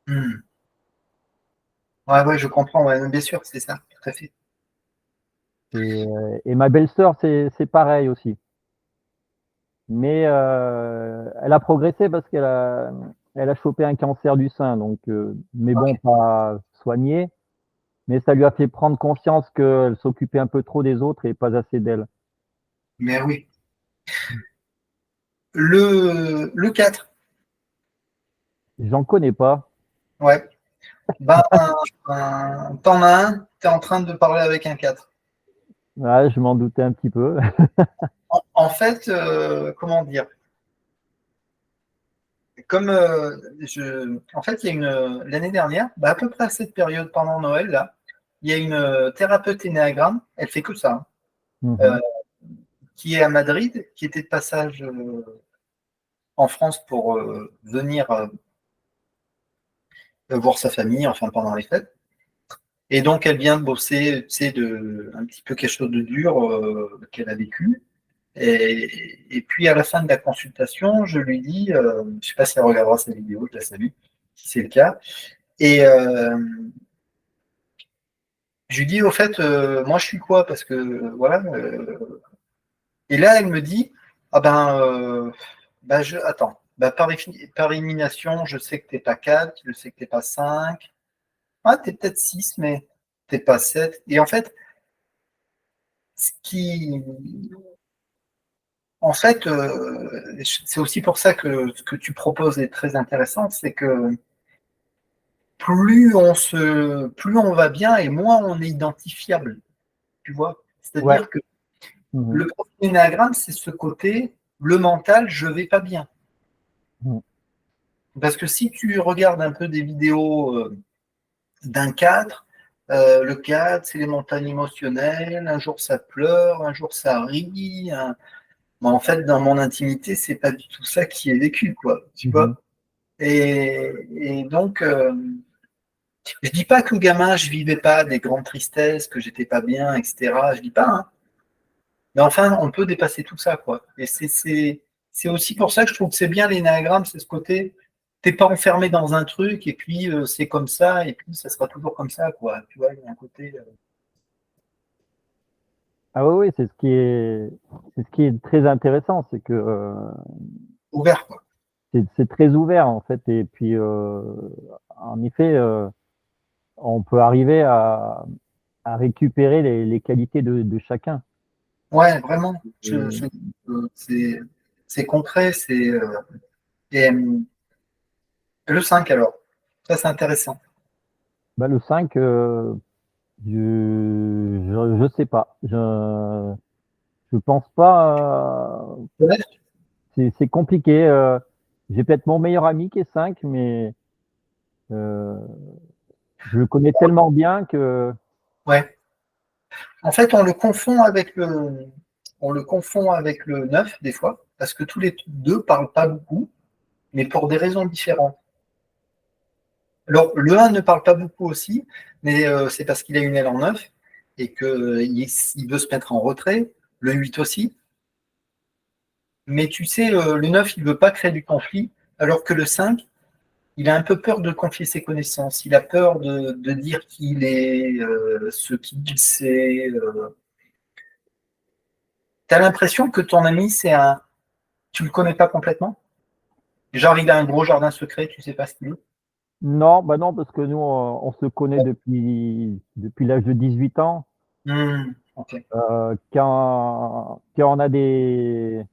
Hmm. Ouais, ouais, je comprends, ouais, bien sûr, c'est ça, tout à fait. Et ma belle-sœur, c'est pareil aussi. Mais elle a progressé parce elle a chopé un cancer du sein, donc, mais bon, Ok. pas soigné. Mais ça lui a fait prendre conscience qu'elle s'occupait un peu trop des autres et pas assez d'elle. Mais oui. Le 4, J'en connais pas. ouais. Ben, t'en as un, t'es en train de parler avec un 4. Ouais, je m'en doutais un petit peu. En fait, comment dire? comme en fait, il y a l'année dernière, bah, à peu près à cette période pendant Noël, là, il y a une thérapeute énéagramme, elle fait que ça, hein, Mhm. qui est à Madrid, qui était de passage en France pour venir voir sa famille, enfin pendant les fêtes. Et donc, elle vient de bosser, tu sais, un petit peu quelque chose de dur qu'elle a vécu. Et puis, à la fin de la consultation, je lui dis, je ne sais pas si elle regardera cette vidéo, je la salue, si c'est le cas. Et je lui dis, au fait, moi, je suis quoi? Parce que, voilà. Et là, elle me dit, ah ben, attends, ben, par élimination, je sais que tu n'es pas 4, je sais que tu n'es pas 5. Ah, tu es peut-être 6, mais tu n'es pas 7. Et en fait, ce qui, en fait, c'est aussi pour ça que ce que tu proposes est très intéressant, c'est que plus on va bien et moins on est identifiable, tu vois. Ouais. C'est-à-dire que Mhm. le profil énéagramme, c'est ce côté, le mental, je vais pas bien. Mhm. Parce que si tu regardes un peu des vidéos d'un cadre, le cadre, c'est les montagnes émotionnelles, un jour ça pleure, un jour ça rit. Mais en fait, dans mon intimité, c'est pas du tout ça qui est vécu, quoi, tu Mhm. vois. Et donc, je dis pas que gamin, je vivais pas des grandes tristesses, que j'étais pas bien, etc. Je dis pas, hein. Mais enfin, on peut dépasser tout ça, quoi. Et c'est aussi pour ça que je trouve que c'est bien l'énagramme, c'est ce côté, t'es pas enfermé dans un truc, et puis c'est comme ça, et puis ça sera toujours comme ça, quoi. Tu vois, il y a un côté Ah oui, oui, c'est ce qui est très intéressant, c'est que ouvert, quoi. c'est très ouvert en fait, et puis en effet, on peut arriver à récupérer les qualités de chacun. Ouais, vraiment. Et, C'est concret, et, le 5 alors. Ça, c'est intéressant. bah, le 5, je sais pas. Je pense pas. Ouais, C'est compliqué. J'ai peut-être mon meilleur ami qui est 5, mais euh, je le connais tellement bien que. ouais. En fait, on le confond avec le 9 des fois, parce que tous les deux parlent pas beaucoup, mais pour des raisons différentes. Alors, le un ne parle pas beaucoup aussi, mais c'est parce qu'il a une aile en 9 et qu'il veut se mettre en retrait. Le 8 aussi. Mais tu sais, le 9 il veut pas créer du conflit, alors que le 5 il a un peu peur de confier ses connaissances. Il a peur de dire qui il est, ce qu'il sait. Tu as l'impression que ton ami, tu le connais pas complètement? Genre, il a un gros jardin secret, tu sais pas ce qu'il est. Non, bah non, parce que nous, on se connaît depuis l'âge de 18 ans. Ok. Quand on a des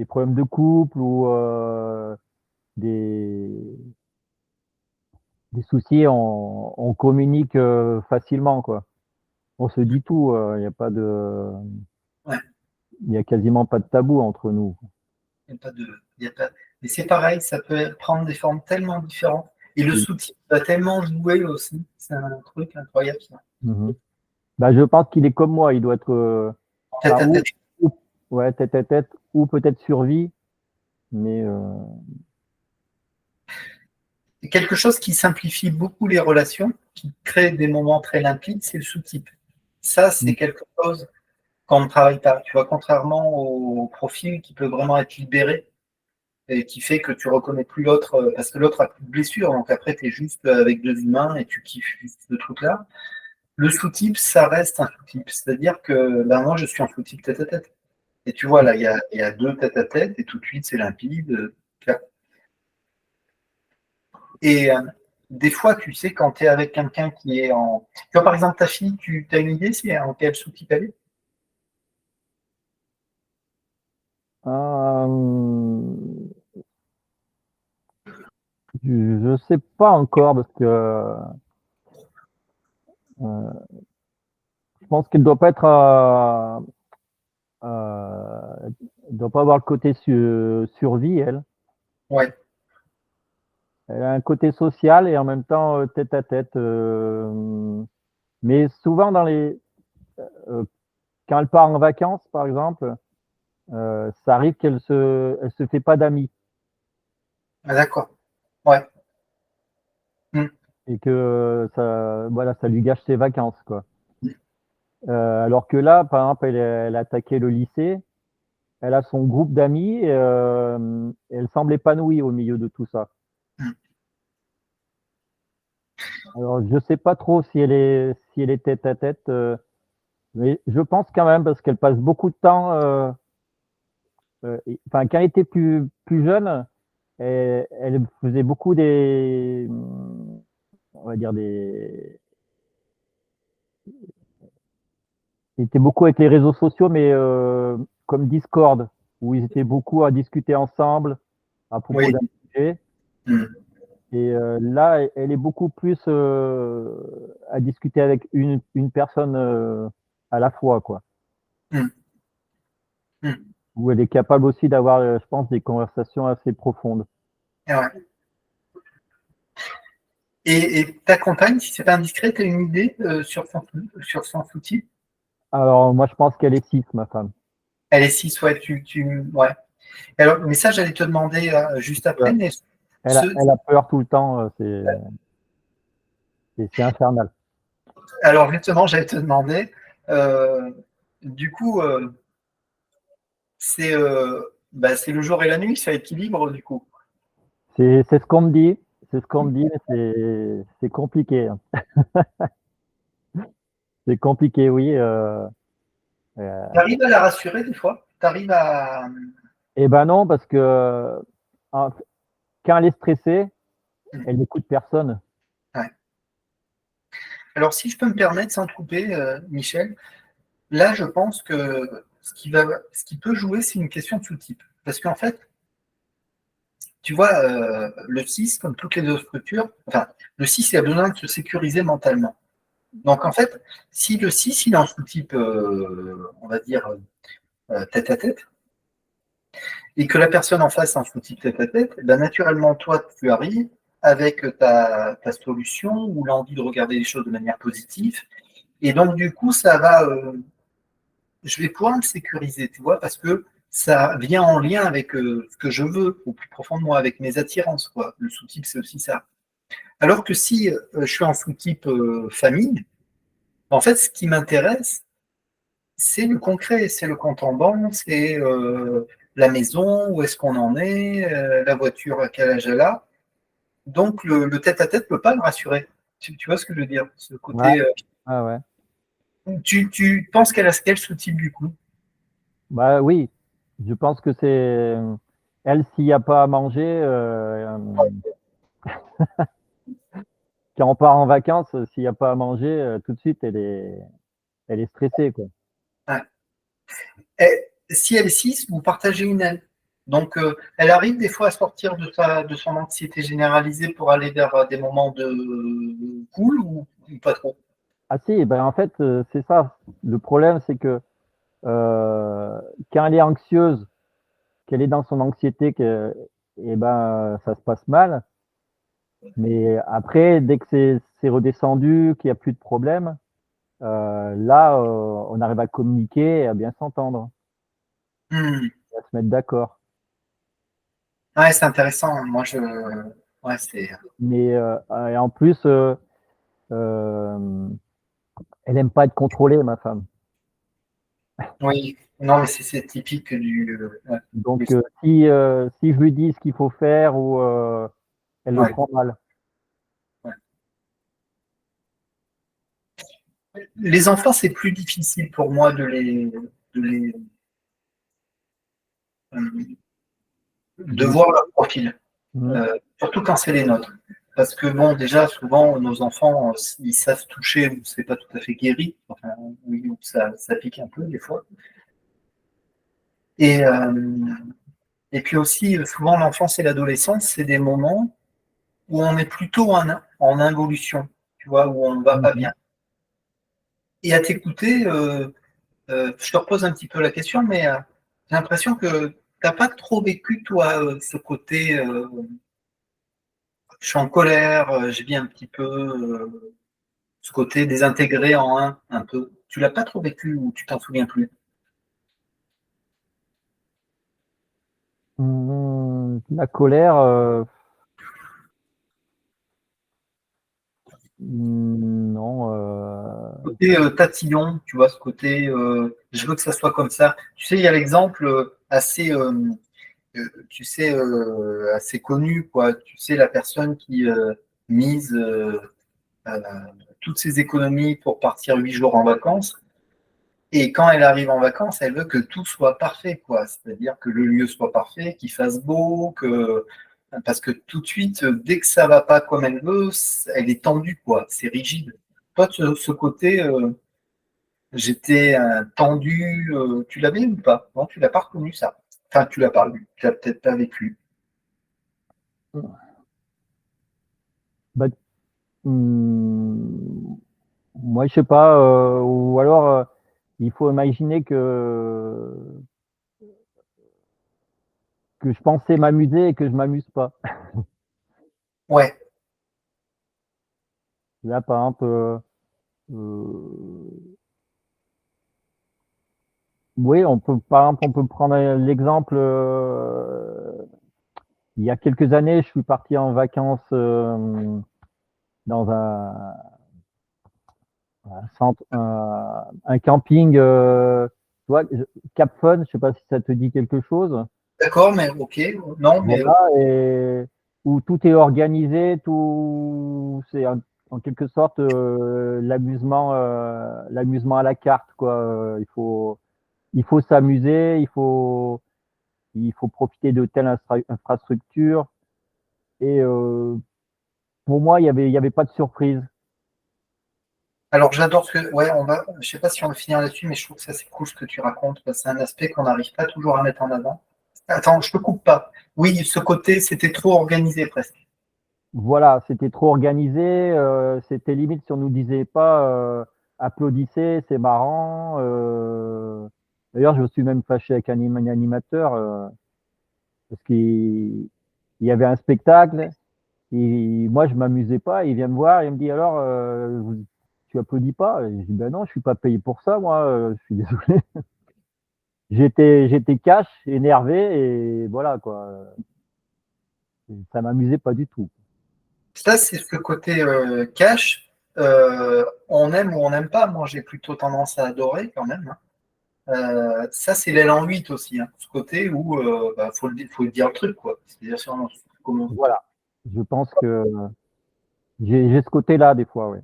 problèmes de couple ou des, des soucis, on communique facilement, quoi. On se dit tout. Il y a pas de, Ouais. il y a quasiment pas de tabou entre nous. Il y a pas de, il y a pas... Mais c'est pareil, ça peut prendre des formes tellement différentes. Et le sous-titre va tellement jouer aussi. C'est un truc incroyable, ça. Mhm. Bah, je pense qu'il est comme moi. Il doit être Tête à tête. ouais, tête à tête ou peut-être survie. Mais Et quelque chose qui simplifie beaucoup les relations, qui crée des moments très limpides, c'est le sous-type. Ça, c'est quelque chose quand on ne travaille pas. Tu vois, contrairement au profil qui peut vraiment être libéré et qui fait que tu reconnais plus l'autre parce que l'autre a plus de blessure. Donc après, tu es juste avec deux humains et tu kiffes juste ce truc-là. Le sous-type, ça reste un sous-type. C'est-à-dire que ben, moi, je suis en sous-type tête à tête. Et tu vois, là, il y a deux tête à tête et tout de suite, c'est limpide. Et des fois, tu sais, quand tu es avec quelqu'un qui est en. Tu vois, par exemple, ta fille, tu as une idée si en quel sous-type elle est? euh, je sais pas encore parce que je pense qu'elle doit pas être elle doit pas avoir le côté survie elle. Ouais. Elle a un côté social et en même temps tête à tête. Mais souvent euh, quand elle part en vacances, par exemple, ça arrive qu'elle se fait pas d'amis Ah, d'accord. Ouais. Mm. et que ça, voilà, ça lui gâche ses vacances, quoi. Alors que là, par exemple, elle a attaqué le lycée, elle a son groupe d'amis, et elle semble épanouie au milieu de tout ça. Mm. Alors, je sais pas trop si elle est tête à tête, mais je pense quand même parce qu'elle passe beaucoup de temps. Enfin, quand elle était plus jeune, elle faisait beaucoup on va dire ils étaient beaucoup avec les réseaux sociaux, mais comme Discord, où ils étaient beaucoup à discuter ensemble à propos Oui. d'un sujet. Mm. Et là, elle est beaucoup plus à discuter avec une personne à la fois, quoi. Mm. Mm. Où elle est capable aussi d'avoir, je pense, des conversations assez profondes. Et ouais. Et ta compagne, si c'est pas indiscret, tu as une idée sur son outil? Alors, moi, je pense qu'elle est 6, ma femme. Elle est 6, ouais, ouais. Alors, mais ça, j'allais te demander juste après, Euh, mais Elle ce, a, elle a peur tout le temps, c'est infernal. alors justement, j'allais te demander, euh, du coup, c'est bah, c'est le jour et la nuit, ça équilibre du coup. C'est ce qu'on me dit, c'est ce qu'on me dit, mais c'est compliqué, hein. C'est compliqué, oui. Euh, Tu arrives à la rassurer des fois? Tu arrives à... eh ben non, parce que en- quand elle est stressée, elle n'écoute personne. Ouais. Alors, si je peux me permettre, sans te couper, Michel, là, je pense que ce qui peut jouer, c'est une question de sous-type. Parce qu'en fait, tu vois, le 6, comme toutes les autres structures, enfin, le 6, il a besoin de se sécuriser mentalement. Donc, en fait, si le 6, il est en sous-type, on va dire, tête à tête, et que la personne en face est en sous-type tête à tête, ben, naturellement, toi, tu arrives avec ta solution ou l'envie de regarder les choses de manière positive. Et donc, du coup, ça va, je vais pouvoir me sécuriser, tu vois, parce que ça vient en lien avec ce que je veux au plus profond de moi, avec mes attirances, quoi. Le sous-type, c'est aussi ça. Alors que si je suis en sous-type famille, en fait, ce qui m'intéresse, c'est le concret, c'est le compte en banque, c'est la maison, où est-ce qu'on en est, la voiture, à quel âge elle a. Donc, le tête-à-tête ne peut pas me rassurer. Tu vois ce que je veux dire? Ce Ouais, côté, ouais, ouais. tu penses qu'elle a quel sous-type du coup? Bah oui, je pense que c'est elle, s'il n'y a pas à manger, quand on part en vacances, s'il n'y a pas à manger, tout de suite, elle est stressée, quoi. Ouais. Et si elle est 6, vous partagez une aile. Donc, elle arrive des fois à sortir de son anxiété généralisée pour aller vers des moments de cool ou pas trop. Ah si, ben en fait, c'est ça. Le problème, c'est que euh, quand elle est anxieuse, qu'elle est dans son anxiété, eh ben, ça se passe mal. Mais après, dès que c'est redescendu, qu'il n'y a plus de problème, là, on arrive à communiquer et à bien s'entendre, Hmm. à se mettre d'accord. Ouais, c'est intéressant. Moi, ouais, c'est. Mais et en plus, euh, elle aime pas être contrôlée, ma femme. Oui, non, mais c'est typique ouais, Donc, du- si je lui dis ce qu'il faut faire, ou elle le ouais, prend mal. ouais. Les enfants, c'est plus difficile pour moi de De- voir leur profil. Mhm. Surtout quand c'est les nôtres. Parce que bon, déjà, souvent, nos enfants, ils savent toucher, ou c'est pas tout à fait guéri. Enfin, oui, ou ça pique un peu des fois. Et, et puis aussi, souvent, l'enfance et l'adolescence, c'est des moments où on est plutôt en involution, tu vois, où on va pas Mhm. bien. Et à t'écouter, je te repose un petit peu la question, mais j'ai l'impression que tu n'as pas trop vécu, toi, ce côté je suis en colère, je vis un petit peu ce côté désintégré en un peu. Tu l'as pas trop vécu ou tu t'en souviens plus? La colère, non. Côté tatillon, tu vois, ce côté je veux que ça soit comme ça. Tu sais, il y a l'exemple assez, tu sais, assez connu, quoi. Tu sais, la personne qui mise euh, toutes ses économies pour partir 8 jours en vacances. Et quand elle arrive en vacances, elle veut que tout soit parfait, quoi. C'est-à-dire que le lieu soit parfait, qu'il fasse beau, que parce que tout de suite, dès que ça va pas comme elle veut, elle est tendue, quoi. C'est rigide. Toi, ce côté, j'étais tendu, tu l'avais ou pas? Non, tu l'as pas reconnu ça. Enfin, tu l'as pas vu, tu l'as peut-être pas vécu. Bah, hum, moi, je sais pas. Ou alors, il faut imaginer que je pensais m'amuser et que je m'amuse pas. Ouais. Là, par exemple, euh, oui, par exemple, on peut prendre l'exemple. Il y a quelques années, je suis parti en vacances dans un centre, un camping, tu vois, Cap Fun. Je sais pas si ça te dit quelque chose. D'accord, mais ok. Non, mais Voilà, et où tout est organisé, tout, c'est en quelque sorte l'amusement à la carte, quoi. Il faut s'amuser, il faut profiter de telle infrastructure. Et pour moi, il y avait pas de surprise. alors j'adore ce que. Ouais, je sais pas si on va finir là-dessus, mais je trouve que ça c'est cool ce que tu racontes. C'est un aspect qu'on n'arrive pas toujours à mettre en avant. Attends, je te coupe pas. Oui, ce côté, c'était trop organisé presque. Voilà, c'était trop organisé. C'était limite si on nous disait pas applaudissez, c'est marrant. D'ailleurs, je me suis même fâché avec un animateur parce qu'il y avait un spectacle et moi je m'amusais pas. Il vient me voir et il me dit alors tu applaudis pas? Et je dis ben non, je suis pas payé pour ça, moi. Je suis désolé. J'étais cash, énervé et voilà quoi. Ça m'amusait pas du tout. Ça, c'est ce côté cash. On aime ou on n'aime pas. Moi, j'ai plutôt tendance à adorer quand même, hein. Ça, c'est l'élan 8 aussi, hein. Ce côté où bah, faut le dire le truc, quoi. C'est-à-dire, comment. Voilà. Je pense que j'ai ce côté-là des fois, ouais.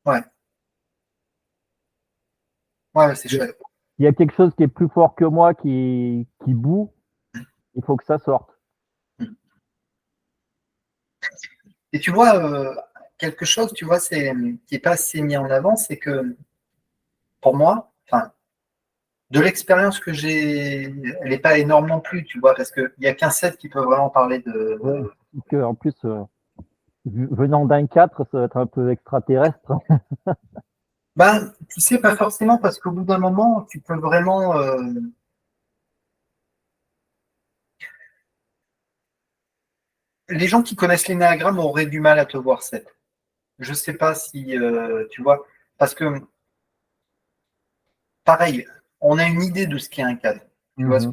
Ouais, ouais, c'est chouette. Il y a quelque chose qui est plus fort que moi qui boue, il faut que ça sorte. Et tu vois, quelque chose, tu vois, qui n'est pas assez mis en avant, c'est que pour moi, enfin, de l'expérience que j'ai, elle n'est pas énorme non plus, tu vois, parce qu'il n'y a qu'un set qui peut vraiment parler Ouais. de. En plus, venant d'un 4, ça va être un peu extraterrestre. Ben, tu sais, pas forcément, parce qu'au bout d'un moment, tu peux vraiment. Les gens qui connaissent l'énéagramme auraient du mal à te voir 7. Je sais pas si tu vois, parce que pareil, on a une idée de ce qu'est un cadre. Tu vois, Mhm.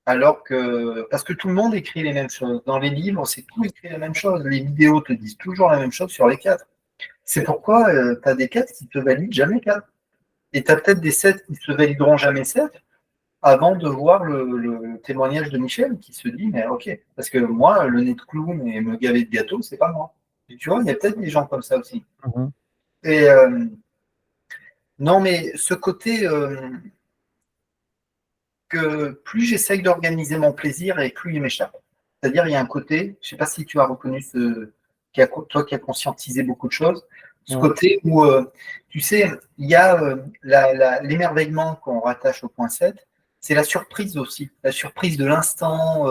alors que, parce que tout le monde écrit les mêmes choses. Dans les livres, c'est tout écrit la même chose. Les vidéos te disent toujours la même chose sur les cadres. C'est pourquoi tu as des cadres qui te valident jamais 4. Et tu as peut-être des 7 qui se valideront jamais 7 avant de voir le témoignage de Michel qui se dit, mais ok, parce que moi, le nez de clown et me gaver de gâteau, c'est pas moi. Et tu vois, il y a peut-être des gens comme ça aussi. Mhm. Et non, mais ce côté que plus j'essaye d'organiser mon plaisir et plus il m'échappe. C'est-à-dire, il y a un côté, je ne sais pas si tu as reconnu toi qui as conscientisé beaucoup de choses, ce Ouais. côté où, tu sais, il y a l'émerveillement qu'on rattache au point 7, c'est la surprise aussi, la surprise de l'instant.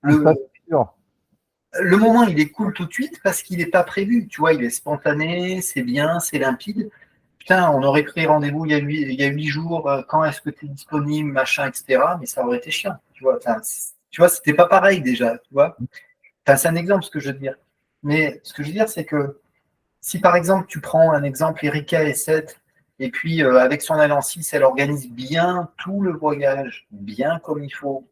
Ah, ça, c'est sûr. Le moment, il est cool tout de suite parce qu'il n'est pas prévu. Tu vois, il est spontané, c'est bien, c'est limpide. Putain, on aurait pris rendez-vous il y a 8 jours, quand est-ce que tu es disponible, machin, etc. Mais ça aurait été chiant. Tu vois, enfin, tu vois, c'était pas pareil déjà. Tu vois. Enfin, c'est un exemple ce que je veux dire. Mais ce que je veux dire, c'est que si par exemple tu prends un exemple Erika et Seth, et puis avec son allant 6, elle organise bien tout le voyage, bien comme il faut.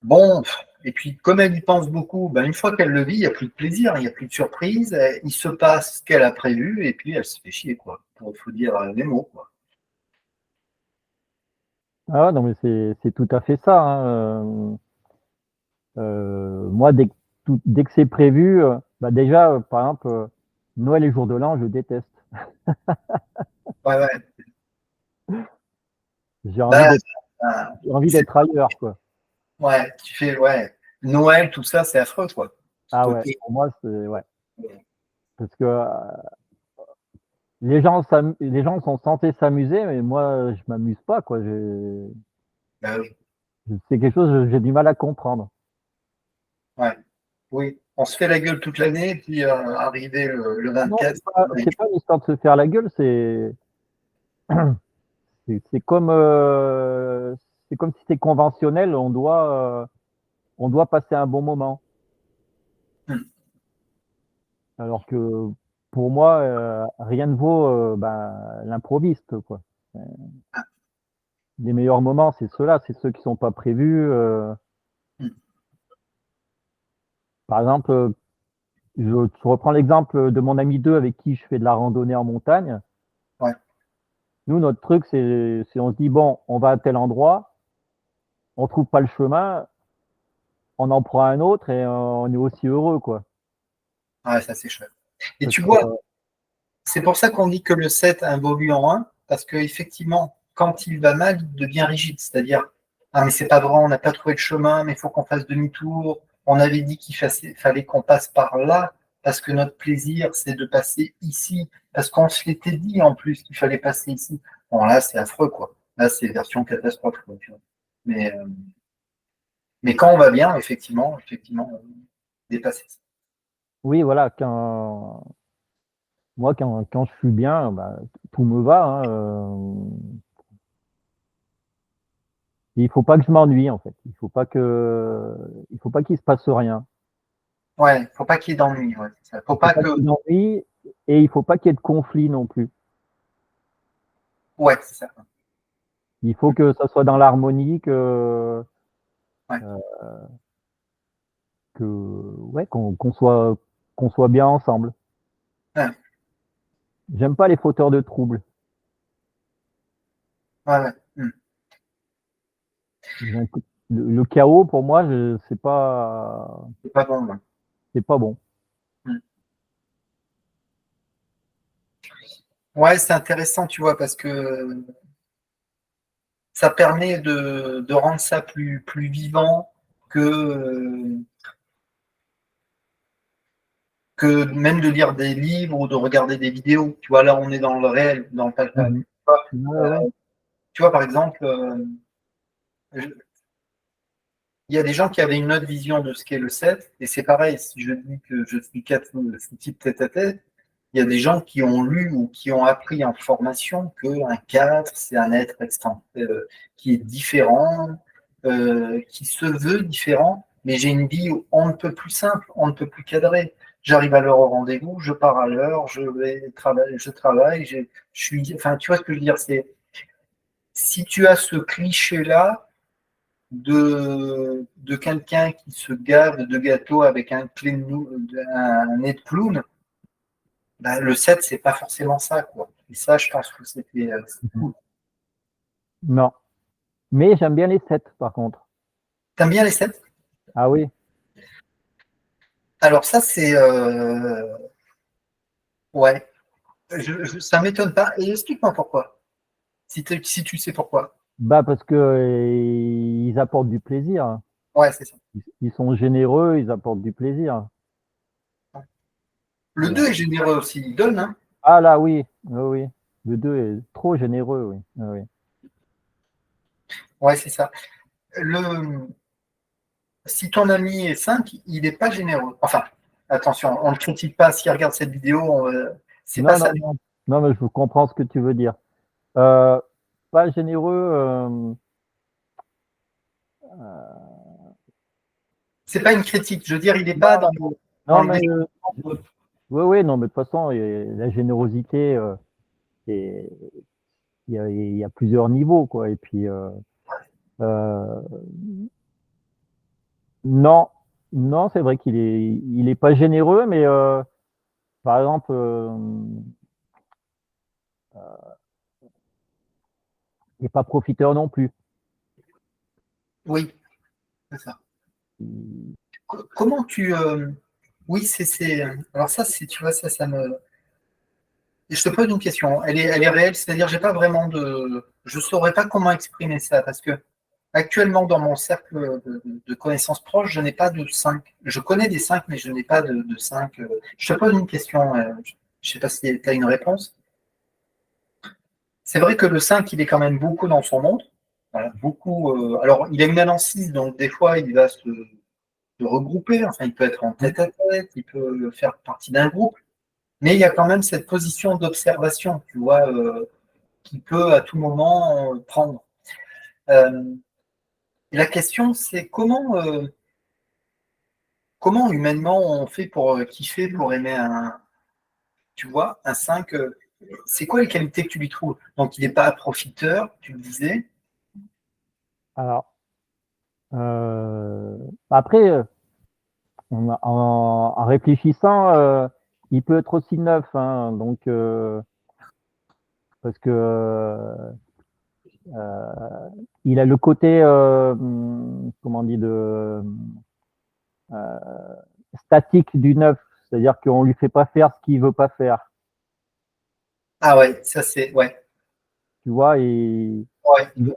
Bon, et puis comme elle y pense beaucoup, ben, une fois qu'elle le vit, il n'y a plus de plaisir, il n'y a plus de surprise, il se passe ce qu'elle a prévu, et puis elle se fait chier, quoi. Il faut dire les mots, quoi. Ah, non, mais c'est tout à fait ça, hein. Moi, dès que c'est prévu, bah déjà, par exemple, Noël et jour de l'an, je déteste. Ouais, ouais. J'ai envie Ben, d'être, euh, j'ai envie c'est- d'être ailleurs, quoi. ouais, tu fais, ouais. Noël, tout ça, c'est affreux, quoi. Ce Ah ouais, côté. pour moi, c'est, ouais. Parce que les gens sont censés s'amuser, mais moi, je m'amuse pas, quoi. Ben, C'est quelque chose que j'ai du mal à comprendre. ouais. Oui, on se fait la gueule toute l'année, puis arrivé le Non, 24, c'est pas l'histoire de se faire la gueule, c'est comme si c'est conventionnel, on doit passer un bon moment. hmm, Alors que pour moi, rien ne vaut l'improviste, quoi. Euh, Les meilleurs moments, c'est ceux-là, c'est ceux qui sont pas prévus. hmm, Par exemple, je reprends l'exemple de mon ami 2 avec qui je fais de la randonnée en montagne. ouais, Nous, notre truc, c'est on se dit, bon, on va à tel endroit, on trouve pas le chemin, on en prend un autre et on est aussi heureux, quoi. ouais, ça c'est chouette. Et Parce tu que, vois, c'est pour ça qu'on dit que le 7 involue en 1, parce qu'effectivement, quand il va mal, il devient rigide. C'est-à-dire, ah mais c'est pas vrai, on n'a pas trouvé le chemin, mais il faut qu'on fasse demi-tour. On avait dit fallait qu'on passe par là, parce que notre plaisir, c'est de passer ici. Parce qu'on se l'était dit en plus qu'il fallait passer ici. Bon, là, c'est affreux, quoi. Là, c'est version catastrophe, quoi, tu vois. Mais, euh, mais quand on va bien, effectivement, dépasser ça. oui, voilà, quand je suis bien, bah, tout me va, hein. Il faut pas que je m'ennuie, en fait. Il faut pas qu'il se passe rien. Ouais, faut pas qu'il y ait d'ennui, ouais, c'est ça. Faut Il faut pas pas que. qu'il y ait d'ennui et il faut pas qu'il y ait de conflit non plus. Ouais, c'est ça. Il faut que ça soit dans l'harmonie, que, Ouais. euh, que ouais, qu'on soit bien ensemble. Ouais, J'aime pas les fauteurs de troubles. ouais, ouais. Hmm. Donc, le chaos, pour moi, C'est pas bon, ouais. c'est pas bon. Hmm. Ouais, c'est intéressant, tu vois, parce que ça permet de rendre ça plus vivant que même de lire des livres ou de regarder des vidéos. Tu vois, là, on est dans le réel, dans le palpable. Mhm. Ouais, Euh, ouais. tu vois, par exemple, il y a des gens qui avaient une autre vision de ce qu'est le 7, et c'est pareil, si je dis que je suis 4 type tête à tête, il y a des gens qui ont lu ou qui ont appris en formation qu'un 4, c'est un être qui est différent, qui se veut différent, mais j'ai une vie on ne peut plus simple, on ne peut plus cadré. J'arrive à l'heure au rendez-vous, je pars à l'heure, je travaille, je suis, enfin, tu vois ce que je veux dire, c'est si tu as ce cliché-là, de quelqu'un qui se gave de gâteaux avec un nez de clown, bah, le 7 c'est pas forcément ça, quoi. Et ça, je pense que c'est Mhm. cool. Non. Mais j'aime bien les 7, par contre. T'aimes bien les 7? Ah oui. Alors ça, c'est... ouais, ça m'étonne pas. Et explique-moi pourquoi, si tu sais pourquoi. Bah, parce que ils apportent du plaisir. Ouais, c'est ça. Ils sont généreux, ils apportent du plaisir. Le Et, 2 est généreux aussi, il donne, hein. ah là, oui, oui, oui. Le 2 est trop généreux, oui. Ah oui. Ouais, c'est ça. Le, si ton ami est 5, il n'est pas généreux. Enfin, attention, on ne critique pas s'il regarde cette vidéo, c'est pas Non, non, ça. non. Non, mais je comprends ce que tu veux dire. Euh, Pas généreux. C'est pas une critique. Je veux dire, il n'est pas dans Non, le mais développement. oui, non, mais de toute façon, la générosité, il il y a plusieurs niveaux, quoi. Et puis, euh, non, non, c'est vrai il est pas généreux, mais par exemple, il n'est pas profiteur non plus. Oui, c'est ça. Il- Comment tu. Oui, alors ça, tu vois, ça me. Et je te pose une question. Elle est réelle, c'est-à-dire, j'ai pas vraiment de. Je saurais pas comment exprimer ça parce que actuellement, dans mon cercle de connaissances proches, je n'ai pas de 5. Je connais des 5, mais je n'ai pas de 5. Je te pose une question. Je sais pas si tu as une réponse. C'est vrai que le 5, il est quand même beaucoup dans son monde. Voilà, beaucoup. Alors, il a une analyse, donc des fois, il va se regrouper. Enfin, il peut être en tête à tête, il peut faire partie d'un groupe. Mais il y a quand même cette position d'observation, tu vois, qui peut à tout moment prendre. Euh, et la question, c'est comment humainement on fait pour kiffer, pour aimer tu vois, un 5. C'est quoi les qualités que tu lui trouves? Donc, il n'est pas profiteur, tu le disais. Alors, après, en réfléchissant, il peut être aussi neuf, hein, donc parce que il a le côté, comment on dit, euh, statique du neuf, c'est-à-dire qu'on lui fait pas faire ce qu'il veut pas faire. Ah ouais, ça c'est. Ouais. Tu vois, Ouais.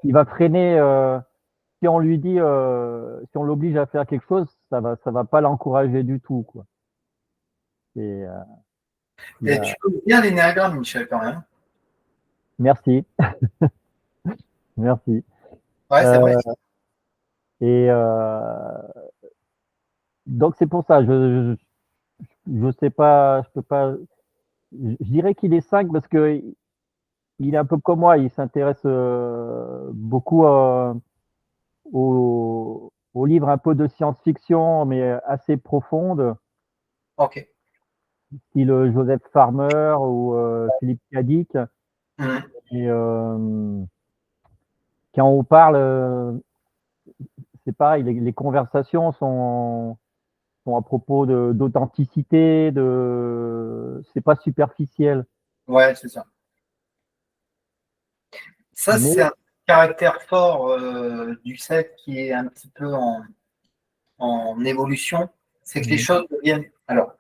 il va freiner. Si on lui dit, si on l'oblige à faire quelque chose, ça va pas l'encourager du tout, quoi. Et, il Et a- tu connais bien l'énéagramme, Michel, quand même. Merci, merci. Ouais, c'est vrai. Euh, et donc c'est pour ça, je sais pas, je peux pas. Je dirais qu'il est 5 parce que il est un peu comme moi, il s'intéresse beaucoup aux livres un peu de science-fiction, mais assez profondes, Ok. style Joseph Farmer ou Philippe Cadic. Mhm. Et quand on parle, c'est pareil, les conversations sont à propos d'authenticité, c'est pas superficiel. Ouais, c'est ça. Ça, c'est Mais un caractère fort du set qui est un petit peu en évolution. C'est que les mm, choses deviennent, alors,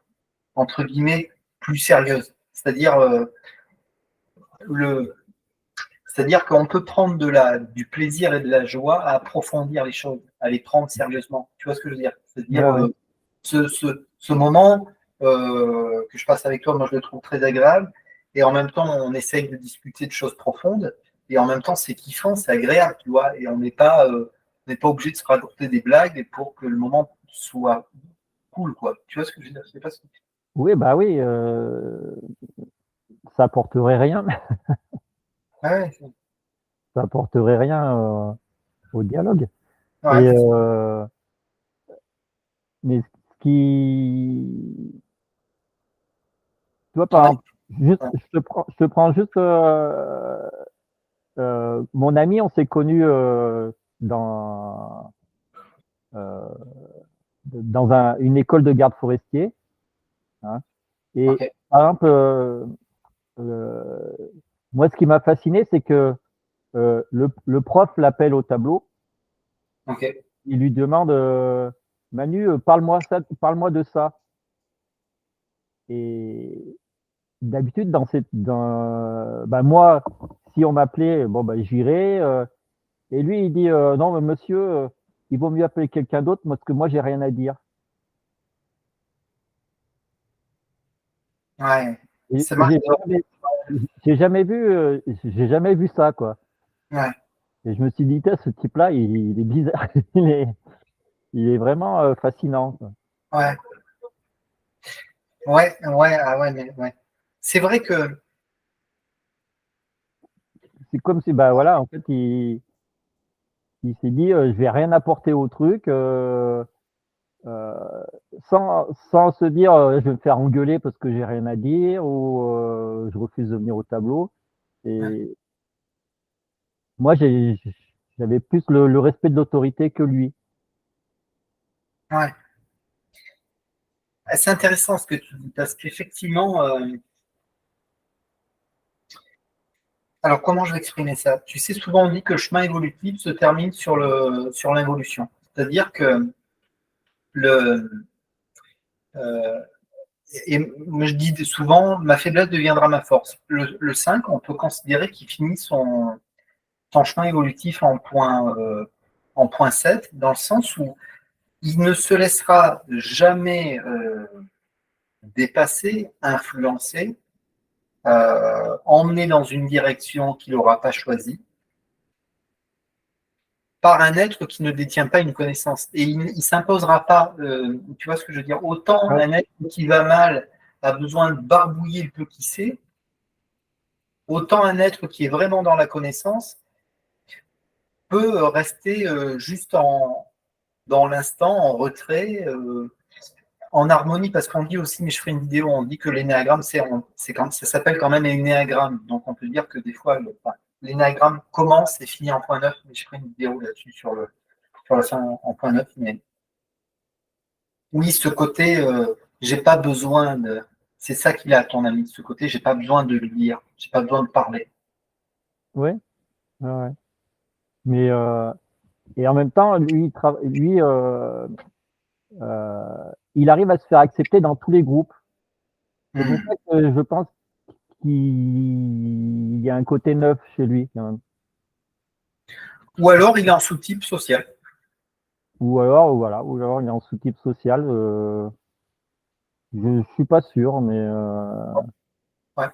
entre guillemets, plus sérieuses. Le, C'est-à-dire qu'on peut prendre du plaisir et de la joie à approfondir les choses, à les prendre sérieusement. Tu vois ce que je veux dire? C'est-à-dire, ouais, ouais. ce moment que je passe avec toi, moi je le trouve très agréable. Et en même temps, on essaye de discuter de choses profondes. Et en même temps, c'est kiffant, c'est agréable, tu vois. Et on n'est pas obligé de se raconter des blagues pour que le moment soit cool, quoi. Tu vois ce que je veux dire? Je sais pas ce que... Oui, bah oui, ça apporterait rien, Ouais, ça apporterait rien au dialogue. ouais, Et c'est ça. mais ce qui, tu vois, par Ouais, exemple, juste, ouais. je te prends juste mon ami, on s'est connu dans euh, une école de garde forestier, hein. Ok, Et par exemple, euh, moi, ce qui m'a fasciné, c'est que le prof l'appelle au tableau, ok. il lui demande Manu, parle-moi de ça. Et d'habitude, ben moi, si on m'appelait, bon, ben, j'irais. Et lui, il dit non, mais monsieur, il vaut mieux appeler quelqu'un d'autre parce que moi, j'ai rien à dire. Ouais. Et C'est marrant. j'ai jamais vu ça, quoi. Ouais, Et je me suis dit, ce type-là, il est bizarre, il est vraiment fascinant, quoi. ouais. Ouais, ouais, ah ouais, mais ouais. C'est vrai que, C'est comme si, bah voilà, en fait, il s'est dit, je vais rien apporter au truc. sans se dire je vais me faire engueuler parce que j'ai rien à dire ou je refuse de venir au tableau. Et moi, j'avais plus le respect de l'autorité que lui. Ouais. C'est intéressant ce que tu dis, parce qu'effectivement, alors comment je vais exprimer ça? Tu sais, souvent on dit que le chemin évolutif se termine sur l'involution. C'est-à-dire que le, euh, et moi je dis souvent, ma faiblesse deviendra ma force. Le 5, on peut considérer qu'il finit son chemin évolutif en point 7, dans le sens où il ne se laissera jamais dépasser, influencer, emmener dans une direction qu'il n'aura pas choisie par un être qui ne détient pas une connaissance. Et il ne s'imposera pas, tu vois ce que je veux dire, autant Ouais, un être qui va mal a besoin de barbouiller le peu qu'il sait, autant un être qui est vraiment dans la connaissance peut rester juste dans l'instant, en retrait, en harmonie, parce qu'on dit aussi, mais je ferai une vidéo, on dit que l'énéagramme, ça s'appelle quand même l'énéagramme. Donc on peut dire que des fois, l'énéagramme commence et finit en point 9, mais je ferai une vidéo là-dessus sur la fin en point 9. Mais oui, ce côté, j'ai pas besoin de. C'est ça qu'il a, ton ami, ce côté, j'ai pas besoin de lui dire, j'ai pas besoin de parler. ouais, ouais, ouais. Mais et en même temps, il arrive à se faire accepter dans tous les groupes. C'est pour Hmm. ça que je pense qu'il y a un côté neuf chez lui, quand même. Ou alors il est en sous-type social. Ou alors, voilà, ou alors il est en sous-type social. Je suis pas sûr, mais Ouais.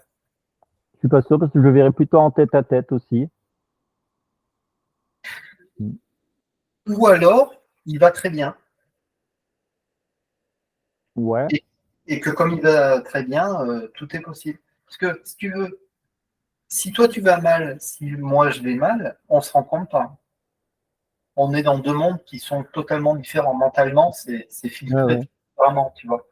je suis pas sûr parce que je le verrais plutôt en tête à tête aussi. Ou alors il va très bien. Ouais, Et, et que comme il va très bien, tout est possible. Parce que si tu veux, si toi tu vas mal, si moi je vais mal, on se rend compte pas. On est dans deux mondes qui sont totalement différents. Mentalement, c'est ouais, filtré ouais. vraiment, tu vois.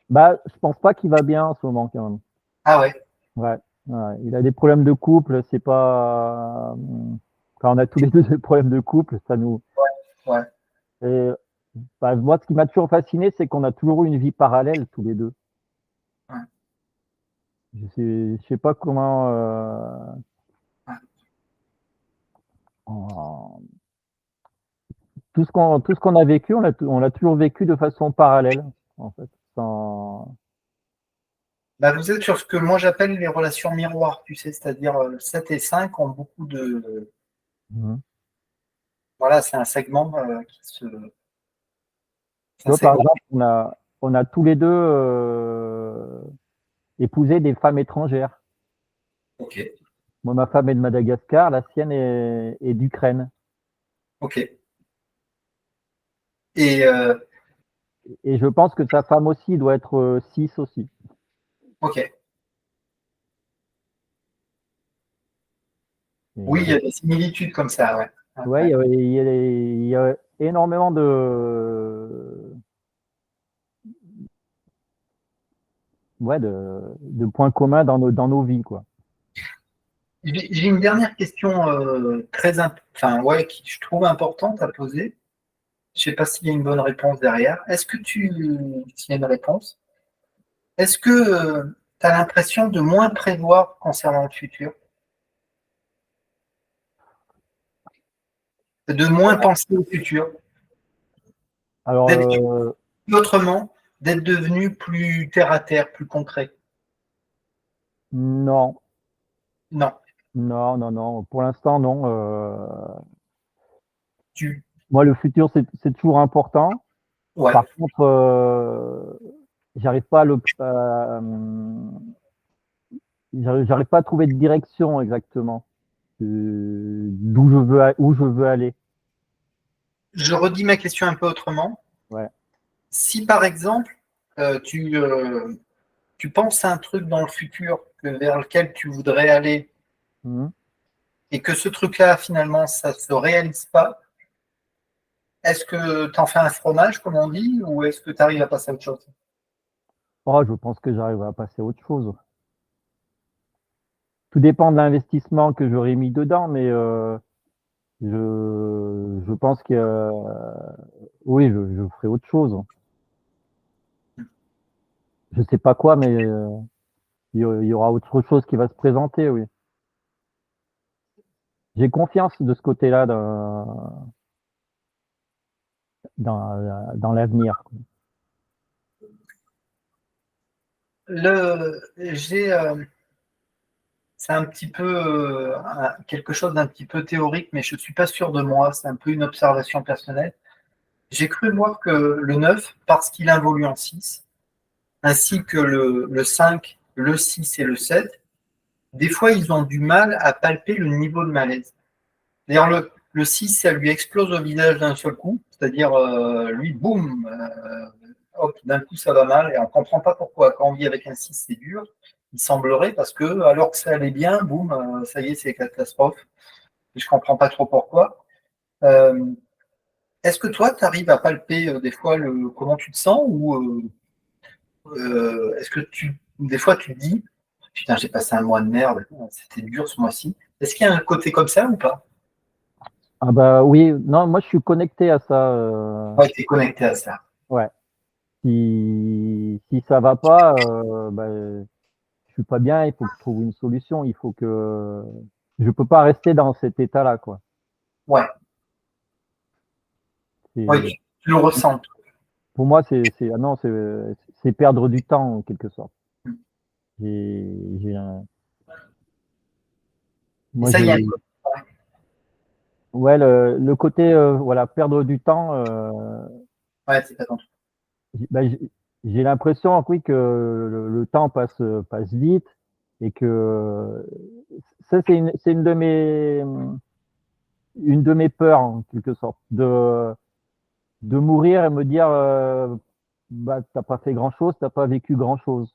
Bah, je pense pas qu'il va bien en ce moment, quand même. Ah ouais. Ouais, ouais. Il a des problèmes de couple, c'est pas. Quand on a tous les deux des problèmes de couple, ça nous. Ouais. Et, bah, moi, ce qui m'a toujours fasciné, c'est qu'on a toujours eu une vie parallèle tous les deux. Ouais. Je sais pas comment. Ouais. Tout ce qu'on a vécu, on l'a toujours vécu de façon parallèle, en fait. Bah, vous êtes sur ce que moi j'appelle les relations miroirs, tu sais, c'est-à-dire 7 et 5 ont beaucoup de. Mhm. Voilà, c'est un segment Tu c'est un vois, par segment. exemple, on a tous les deux épousé des femmes étrangères. Ok, Moi, ma femme est de Madagascar, la sienne est d'Ukraine. ok. Et Et je pense que sa femme aussi doit être cis aussi. ok. Oui, il y Et, a des similitudes comme ça, ouais. Ouais, ouais, ouais. il y a énormément ouais, de points communs dans nos vies, quoi. J'ai une dernière question enfin, ouais, qui je trouve importante à poser. Je ne sais pas s'il y a une bonne réponse derrière. S'il y a une réponse, est-ce que tu as l'impression de moins prévoir concernant le futur, de moins penser au futur, Alors, d'être autrement, d'être devenu plus terre à terre, plus concret? non, Non. non. Pour l'instant, non. Tu, Moi, le futur, c'est toujours important. ouais. Par contre, j'arrive pas à j'arrive pas à trouver de direction exactement où je veux aller. Je redis ma question un peu autrement. Ouais. Si par exemple, tu penses à un truc dans le futur vers lequel tu voudrais aller Mhm. et que ce truc-là, finalement, ça ne se réalise pas, Est-ce que tu en fais un fromage, comme on dit, ou est-ce que tu arrives à passer à autre chose? Oh, je pense que j'arrive à passer à autre chose. Tout dépend de l'investissement que j'aurais mis dedans, mais je pense que oui, je ferai autre chose. Je sais pas quoi, mais il y aura autre chose qui va se présenter, oui. J'ai confiance de ce côté-là dans l'avenir. J'ai, c'est un petit peu quelque chose d'un petit peu théorique, mais je ne suis pas sûr de moi. C'est un peu une observation personnelle. J'ai cru voir que le 9, parce qu'il involue en 6, ainsi que le 5, le 6 et le 7, des fois, ils ont du mal à palper le niveau de malaise. D'ailleurs, le 6, ça lui explose au visage d'un seul coup, c'est-à-dire, lui, boum, hop, d'un coup, ça va mal, et on ne comprend pas pourquoi. Quand on vit avec un 6, c'est dur, il semblerait, parce que, alors que ça allait bien, boum, ça y est, c'est catastrophe, et je ne comprends pas trop pourquoi. Euh, Est-ce que toi, tu arrives à palper des fois comment tu te sens, ou est-ce que des fois, tu te dis, putain, j'ai passé un mois de merde, c'était dur ce mois-ci. Est-ce qu'il y a un côté comme ça ou pas? Ah bah oui, non, moi je suis connecté à ça. Ouais, tu es connecté à ça. Ouais. Si ça va pas, bah, je suis pas bien. Il faut que je trouve une solution. Il faut que je peux pas rester dans cet état-là, quoi. Ouais, ouais, C'est tu le ressens. pour moi, ah non, c'est perdre du temps en quelque sorte. J'ai Et moi ça, il y a un j'ai côté. ouais le côté voilà perdre du temps. Ouais, c'est pas ton truc. Bah, j'ai l'impression, oui, que le temps passe vite et que ça, c'est une de mes peurs, en quelque sorte, de mourir et me dire, bah, t'as pas fait grand-chose, t'as pas vécu grand-chose,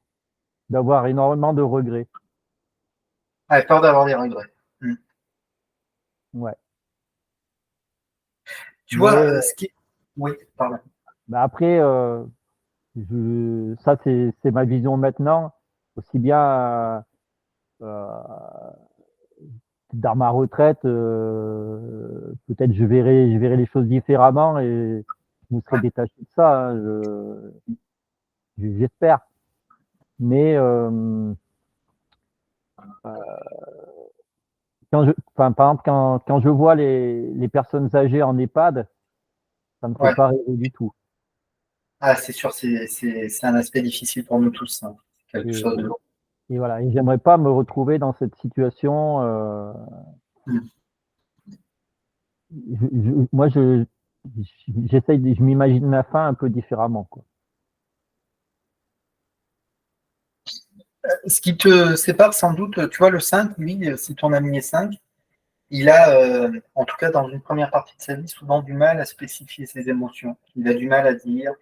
d'avoir énormément de regrets. Ouais, peur d'avoir des regrets. Hmm. Ouais. Tu vois, Mais ce qui est. Oui, pardon. bah, après, ça, c'est ma vision maintenant, aussi bien dans ma retraite, peut-être je verrai les choses différemment et je me serai Ouais. détaché de ça, hein, j'espère. Mais enfin, par exemple, quand je vois les personnes âgées en EHPAD, ça me fait Ouais. pas rêver du tout. Ah, c'est sûr, c'est un aspect difficile pour nous tous, hein. C'est quelque Et, chose de. et voilà, et j'aimerais pas me retrouver dans cette situation. Hmm. Moi, je m'imagine la fin un peu différemment, quoi. Ce qui te sépare sans doute, tu vois, le 5, lui, si ton ami est 5, il a, en tout cas dans une première partie de sa vie, souvent du mal à spécifier ses émotions. Il a du mal à dire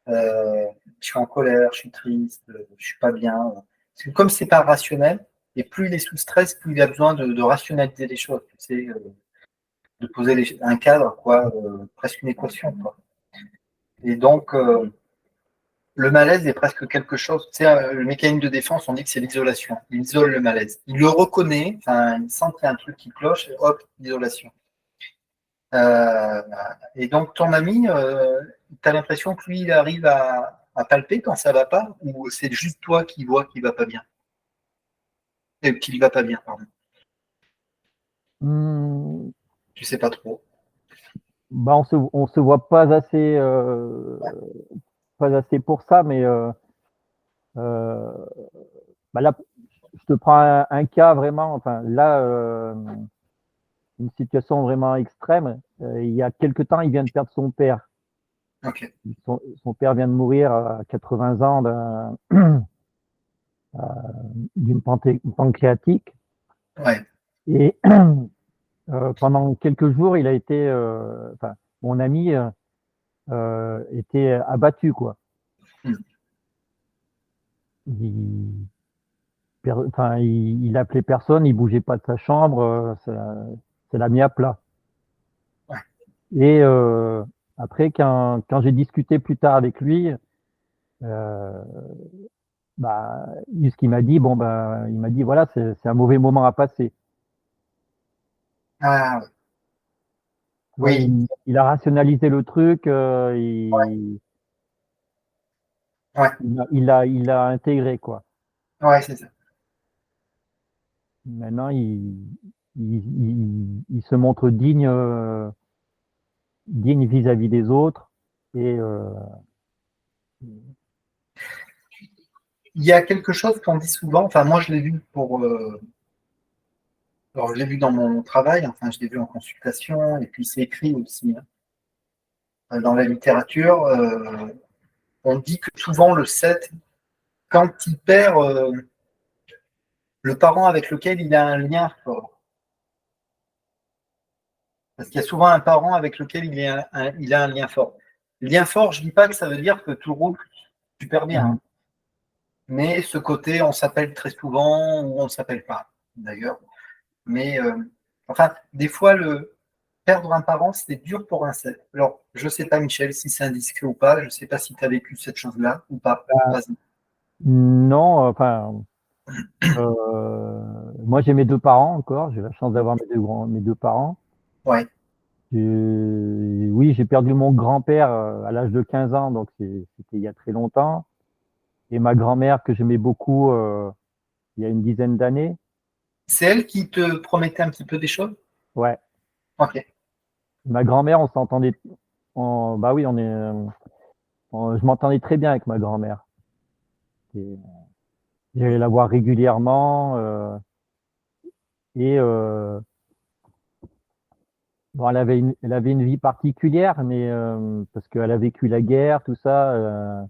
je suis en colère, je suis triste, je suis pas bien. Parce que comme c'est pas rationnel, et plus il est sous stress, plus il a besoin de rationaliser les choses, tu sais, de poser un cadre, quoi, presque une équation, quoi. Et donc, le malaise est presque quelque chose, tu sais, le mécanisme de défense, on dit que c'est l'isolation. Il isole le malaise. Il le reconnaît, enfin, il sent qu'il y a un truc qui cloche, et hop, isolation. Euh, et donc, ton ami, tu as l'impression que lui, il arrive à palper quand ça va pas, ou c'est juste toi qui vois qu'il va pas bien, qu'il va pas bien, pardon. Hmm, Tu sais pas trop. bah, on se voit pas assez pour ça, mais euh, bah là, je te prends un cas vraiment, enfin là, une situation vraiment extrême. Il y a quelque temps, il vient de perdre son père. Ok. Son père vient de mourir à 80 ans d'une pancréatique. Ouais. Et pendant quelques jours, il a été, enfin, mon ami était abattu, quoi. Hmm. Il, enfin, il appelait personne, il bougeait pas de sa chambre, ça l'a mis à plat. Ouais. Et Après, quand j'ai discuté plus tard avec lui, euh, bah, ce qu'il m'a dit, bon, bah, il m'a dit, voilà, c'est un mauvais moment à passer. Ah, Ouais, oui, il a rationalisé le truc, ouais, il l'a intégré, quoi. ouais, c'est ça. Maintenant, il se montre digne, digne vis-à-vis des autres. Et Il y a quelque chose qu'on dit souvent, enfin moi je l'ai vu alors je l'ai vu dans mon travail, enfin je l'ai vu en consultation, et puis c'est écrit aussi hein, dans la littérature, on dit que souvent le 7, quand il perd le parent avec lequel il a un lien fort, parce qu'il y a souvent un parent avec lequel il a un lien fort. Lien fort, je ne dis pas que ça veut dire que tout roule super bien, hein, mais ce côté, on s'appelle très souvent ou on ne s'appelle pas, d'ailleurs. Mais enfin, des fois, perdre un parent, c'est dur pour un 7. Alors, je ne sais pas, Michel, si c'est indiscret ou pas. Je ne sais pas si tu as vécu cette chose-là ou pas. bah, Vas-y. non, enfin, moi j'ai mes deux parents encore. J'ai la chance d'avoir mes deux parents. Ouais. Oui, j'ai perdu mon grand-père à l'âge de 15 ans, donc c'était il y a très longtemps. Et ma grand-mère que j'aimais beaucoup il y a une dizaine d'années. C'est elle qui te promettait un petit peu des choses? Ouais, Ok. ma grand-mère, on s'entendait. Bah oui, je m'entendais très bien avec ma grand-mère. Et j'allais la voir régulièrement. Et bon, elle avait une vie particulière, mais parce qu'elle a vécu la guerre, tout ça,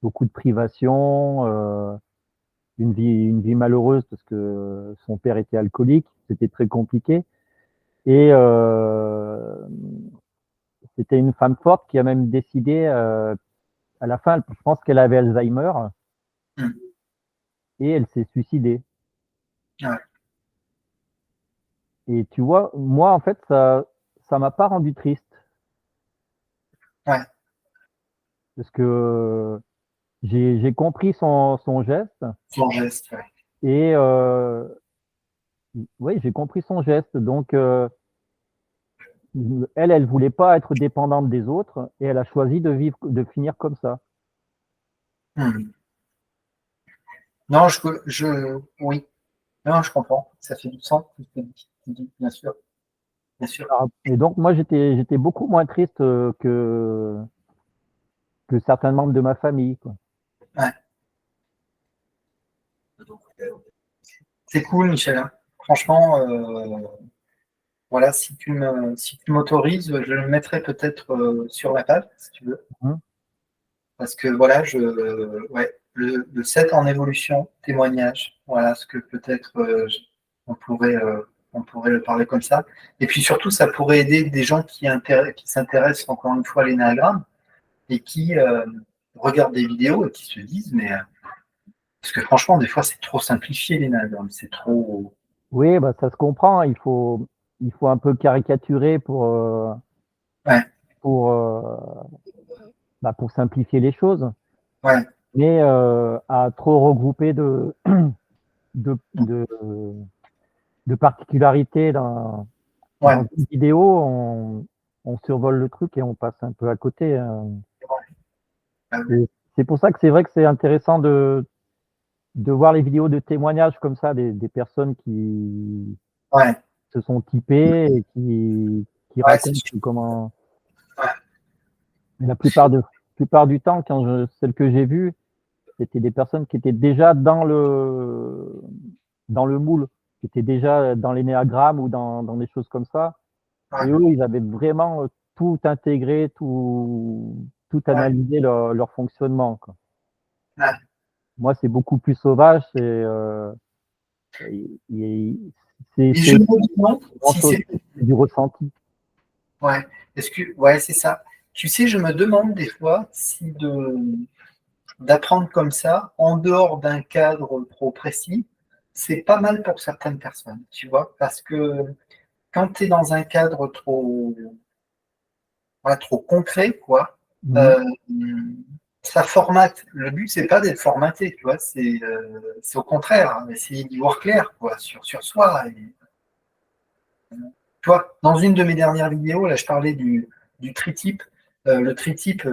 beaucoup de privations, une vie malheureuse parce que son père était alcoolique, c'était très compliqué. Et c'était une femme forte qui a même décidé, à la fin, je pense qu'elle avait Alzheimer Hmm. et elle s'est suicidée. Ouais. Et tu vois, moi, en fait, ça m'a pas rendu triste Ouais. parce que j'ai compris son geste Son geste, ouais. et oui, j'ai compris son geste. Donc, elle voulait pas être dépendante des autres et elle a choisi de vivre, de finir comme ça. Hmm. Non, oui. Non, je comprends. Ça fait du sens, ce que tu dis, bien sûr. Bien sûr. Et donc, moi, j'étais beaucoup moins triste que certains membres de ma famille, quoi. Ouais. C'est cool, Michel, hein. Franchement, voilà, si tu m'autorises, je le mettrai peut-être sur la page, si tu veux. Hein. Parce que voilà, ouais, le 7 en évolution, témoignage, voilà ce que peut-être on pourrait, euh, on pourrait le parler comme ça. Et puis surtout, ça pourrait aider des gens qui s'intéressent encore une fois à l'énagramme et qui regardent des vidéos et qui se disent, mais parce que franchement, des fois, c'est trop simplifié l'énagramme, c'est trop. Oui, bah, ça se comprend. Il faut un peu caricaturer Ouais, pour, bah, pour simplifier les choses. ouais, Mais à trop regrouper de, de particularités dans ouais. une vidéo, on survole le truc et on passe un peu à côté, hein. Et c'est pour ça que c'est vrai que c'est intéressant de voir les vidéos de témoignages comme ça, des personnes qui Ouais, se sont typées et qui ouais, c'est racontent sûr. comment. Ouais, Mais plupart du temps, celles que j'ai vues, c'était des personnes qui étaient déjà dans le moule, qui étaient déjà dans l'énéagramme ou dans des choses comme ça. ouais, Et eux, ils avaient vraiment tout intégré, tout ouais, analysé leur fonctionnement, quoi. ouais. Moi, c'est beaucoup plus sauvage, Et je c'est me demande grand si chose, c'est. c'est du ressenti. Ouais, ouais, c'est ça. Tu sais, je me demande des fois si d'apprendre comme ça, en dehors d'un cadre trop précis, c'est pas mal pour certaines personnes, tu vois, parce que quand tu es dans un cadre trop, voilà, trop concret, quoi. Mhm. Euh, Ça formate. Le but, c'est pas d'être formaté, tu vois, c'est au contraire, hein, essayer d'y voir clair, quoi, sur soi. Et, tu vois, dans une de mes dernières vidéos, là, je parlais du tritype. Le tritype,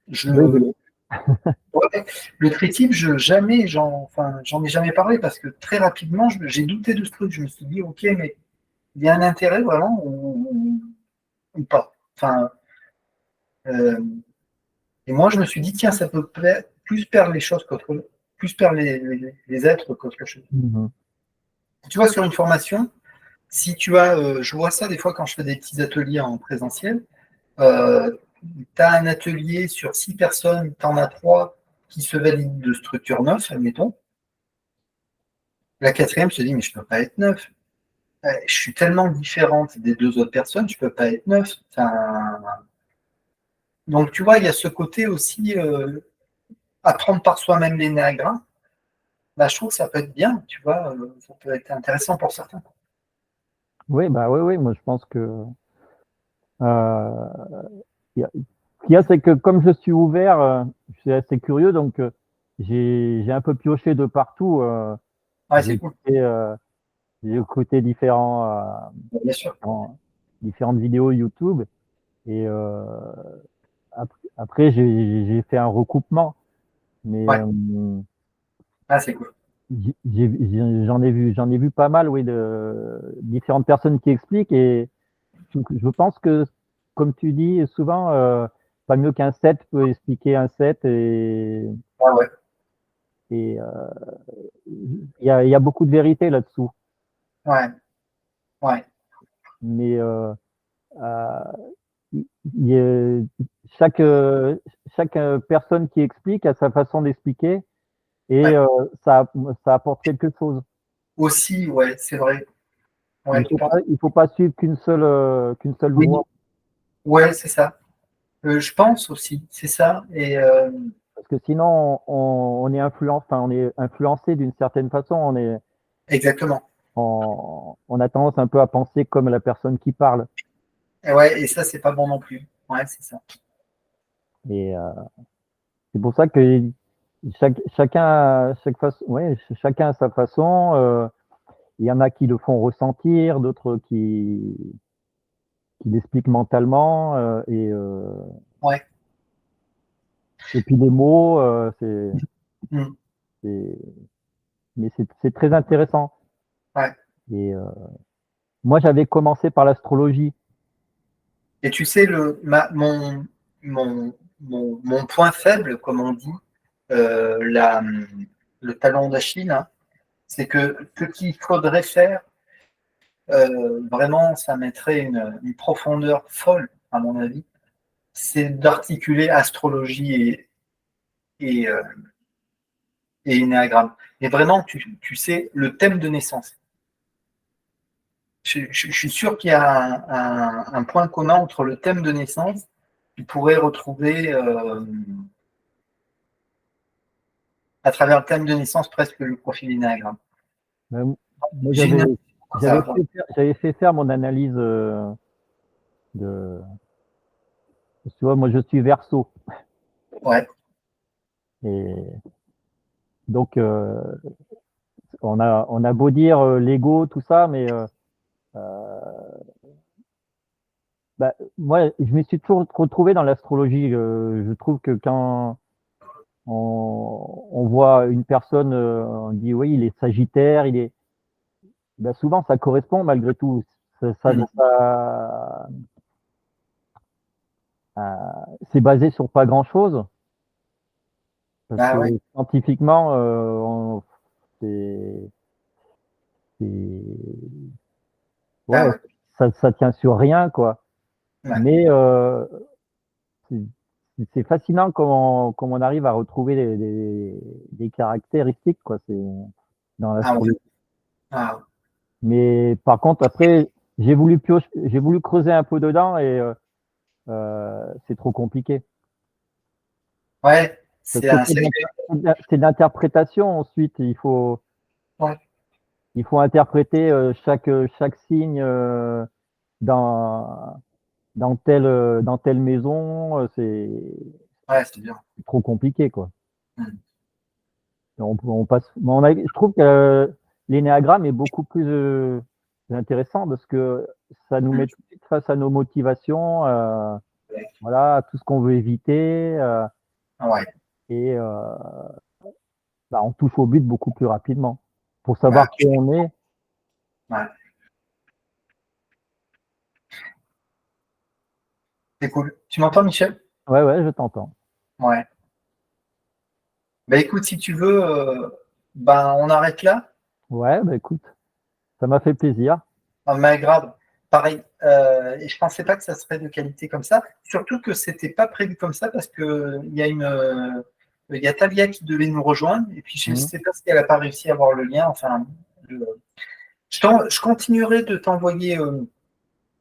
je, Oui, je l'ai. ouais, le tritype, enfin, j'en ai jamais parlé parce que très rapidement, j'ai douté de ce truc. Je me suis dit, ok, mais il y a un intérêt vraiment ou pas. Enfin, euh, et moi, je me suis dit, tiens, ça peut plus perdre les choses plus perdre les êtres qu'autre chose. Mhm. Tu vois, sur une formation, si tu as, je vois ça des fois quand je fais des petits ateliers en présentiel, tu as un atelier sur 6 personnes, tu en as 3 qui se valident de structure 9, admettons. La quatrième se dit, mais je ne peux pas être 9. Je suis tellement différente des 2 autres personnes, je ne peux pas être 9. Enfin, donc, tu vois, il y a ce côté aussi, apprendre par soi-même l'énéagramme. Bah, je trouve que ça peut être bien, tu vois, ça peut être intéressant pour certains. Oui, bah oui, oui, moi je pense que ce qu'il y a, c'est que comme je suis ouvert, je suis assez curieux, donc j'ai un peu pioché de partout. Ouais, J'ai c'est cool, écouté, j'ai écouté bien sûr. différentes vidéos YouTube et après j'ai fait un recoupement, mais Ouais, ah, c'est cool. j'en ai vu pas mal, oui, de différentes personnes qui expliquent et je pense que, comme tu dis souvent, pas mieux qu'un set peut expliquer un set Ouais, ouais, et il y a beaucoup de vérité là-dessous. ouais, ouais, Mais euh, il y a- chaque, chaque personne qui explique a sa façon d'expliquer et ouais. ça apporte quelque chose. Aussi, ouais, c'est vrai. Ouais, je pense. Il faut pas suivre qu'une seule Oui, voie. ouais, c'est ça. Je pense aussi, c'est ça. Et Parce que sinon, on est influencé d'une certaine façon. exactement. On a tendance un peu à penser comme la personne qui parle. Et ouais, et ça, c'est pas bon non plus. Ouais, c'est ça. Et c'est pour ça que chacun a sa façon. Il y en a qui le font ressentir, d'autres qui l'expliquent mentalement. Ouais. Et puis les mots, Mm. c'est- mais c'est très intéressant. Ouais. Et moi, j'avais commencé par l'astrologie. Et tu sais, mon point faible, comme on dit, le talon d'Achille, hein, c'est que ce qu'il faudrait faire, vraiment, ça mettrait une profondeur folle, à mon avis, c'est d'articuler astrologie et, euh, et énéagramme. Et vraiment, tu sais, le thème de naissance. Je suis sûr qu'il y a un point commun entre le thème de naissance, tu pourrais retrouver à travers le thème de naissance presque le profil énéagramme. Moi, J'ai une ça, ouais. j'avais fait faire mon analyse de, tu vois, moi, je suis Verseau. Ouais. Et donc, on a beau dire l'ego, tout ça, mais bah, moi, je me suis toujours retrouvé dans l'astrologie. Je trouve que quand on voit une personne, on dit oui, il est Sagittaire, bah, souvent ça correspond malgré tout. Mhm. C'est basé sur pas grand-chose parce Ah que ouais. scientifiquement, c'est, c'est- Ah ouais, ouais. ça tient sur rien, quoi. Ouais. Mais c'est c'est fascinant comment on arrive à retrouver des caractéristiques, quoi. C'est dans Ah ouais. l'astrologie. Ah Mais par contre, après, j'ai voulu creuser un peu dedans et c'est trop compliqué. ouais. Parce C'est que un sacré. c'est de l'interprétation ensuite. Ouais. Il faut interpréter chaque signe dans, dans telle maison, Ouais, c'est bien. c'est trop compliqué, quoi. Mm. On passe, je trouve que l'énéagramme est beaucoup plus intéressant parce que ça nous Mm. met tout de suite face à nos motivations, voilà, tout ce qu'on veut éviter, Ouais, et bah, on touche au but beaucoup plus rapidement. Pour bah, savoir qui on est, ouais, c'est cool. Tu m'entends, Michel? ouais, ouais, je t'entends. Ouais. Bah écoute, si tu veux, ben on arrête là. Ouais, bah écoute, ça m'a fait plaisir. En Maghreb, pareil. Et je pensais pas que ça serait de qualité comme ça. Surtout que c'était pas prévu comme ça parce que il y a Talia qui devait nous rejoindre et puis je Mhm. sais pas si elle a pas réussi à avoir le lien. Enfin, je continuerai de t'envoyer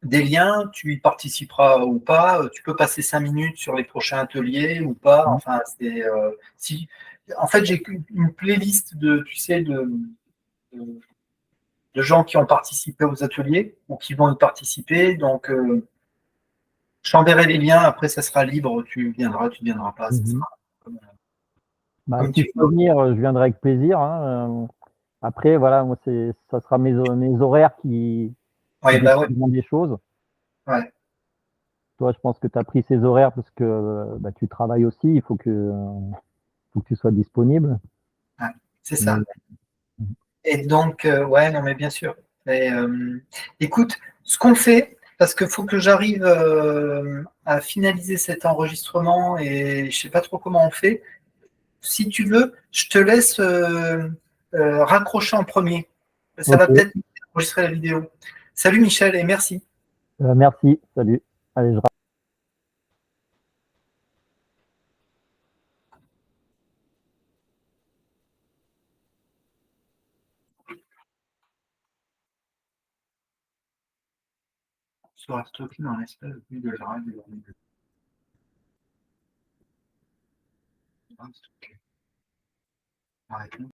des liens. Tu y participeras ou pas. Tu peux passer 5 minutes sur les prochains ateliers ou pas. Mhm. Enfin, si. En fait, j'ai une playlist de, tu sais, de de gens qui ont participé aux ateliers ou qui vont y participer. Donc, je t'enverrai les liens. Après, ça sera libre. Tu viendras pas. Ça Mhm. sera comme, Bah, comme si tu je peux veux. venir, je viendrai avec plaisir, hein. Après, voilà, moi, ça sera mes horaires qui Ouais, bah ouais. décideront des choses. Ouais, Toi, je pense que tu as pris ces horaires parce que bah, tu travailles aussi, faut que tu sois disponible. ouais, c'est ça. Mais, Et donc, ouais, non, mais bien sûr. Mais, écoute, ce qu'on fait, parce qu'il faut que j'arrive à finaliser cet enregistrement et je sais pas trop comment on fait. Si tu veux, je te laisse raccrocher en premier. Ça va ok, peut-être enregistrer la vidéo. Salut Michel et merci. merci, salut. Allez, Sera stocké dans l'espace de la radio. Arrête.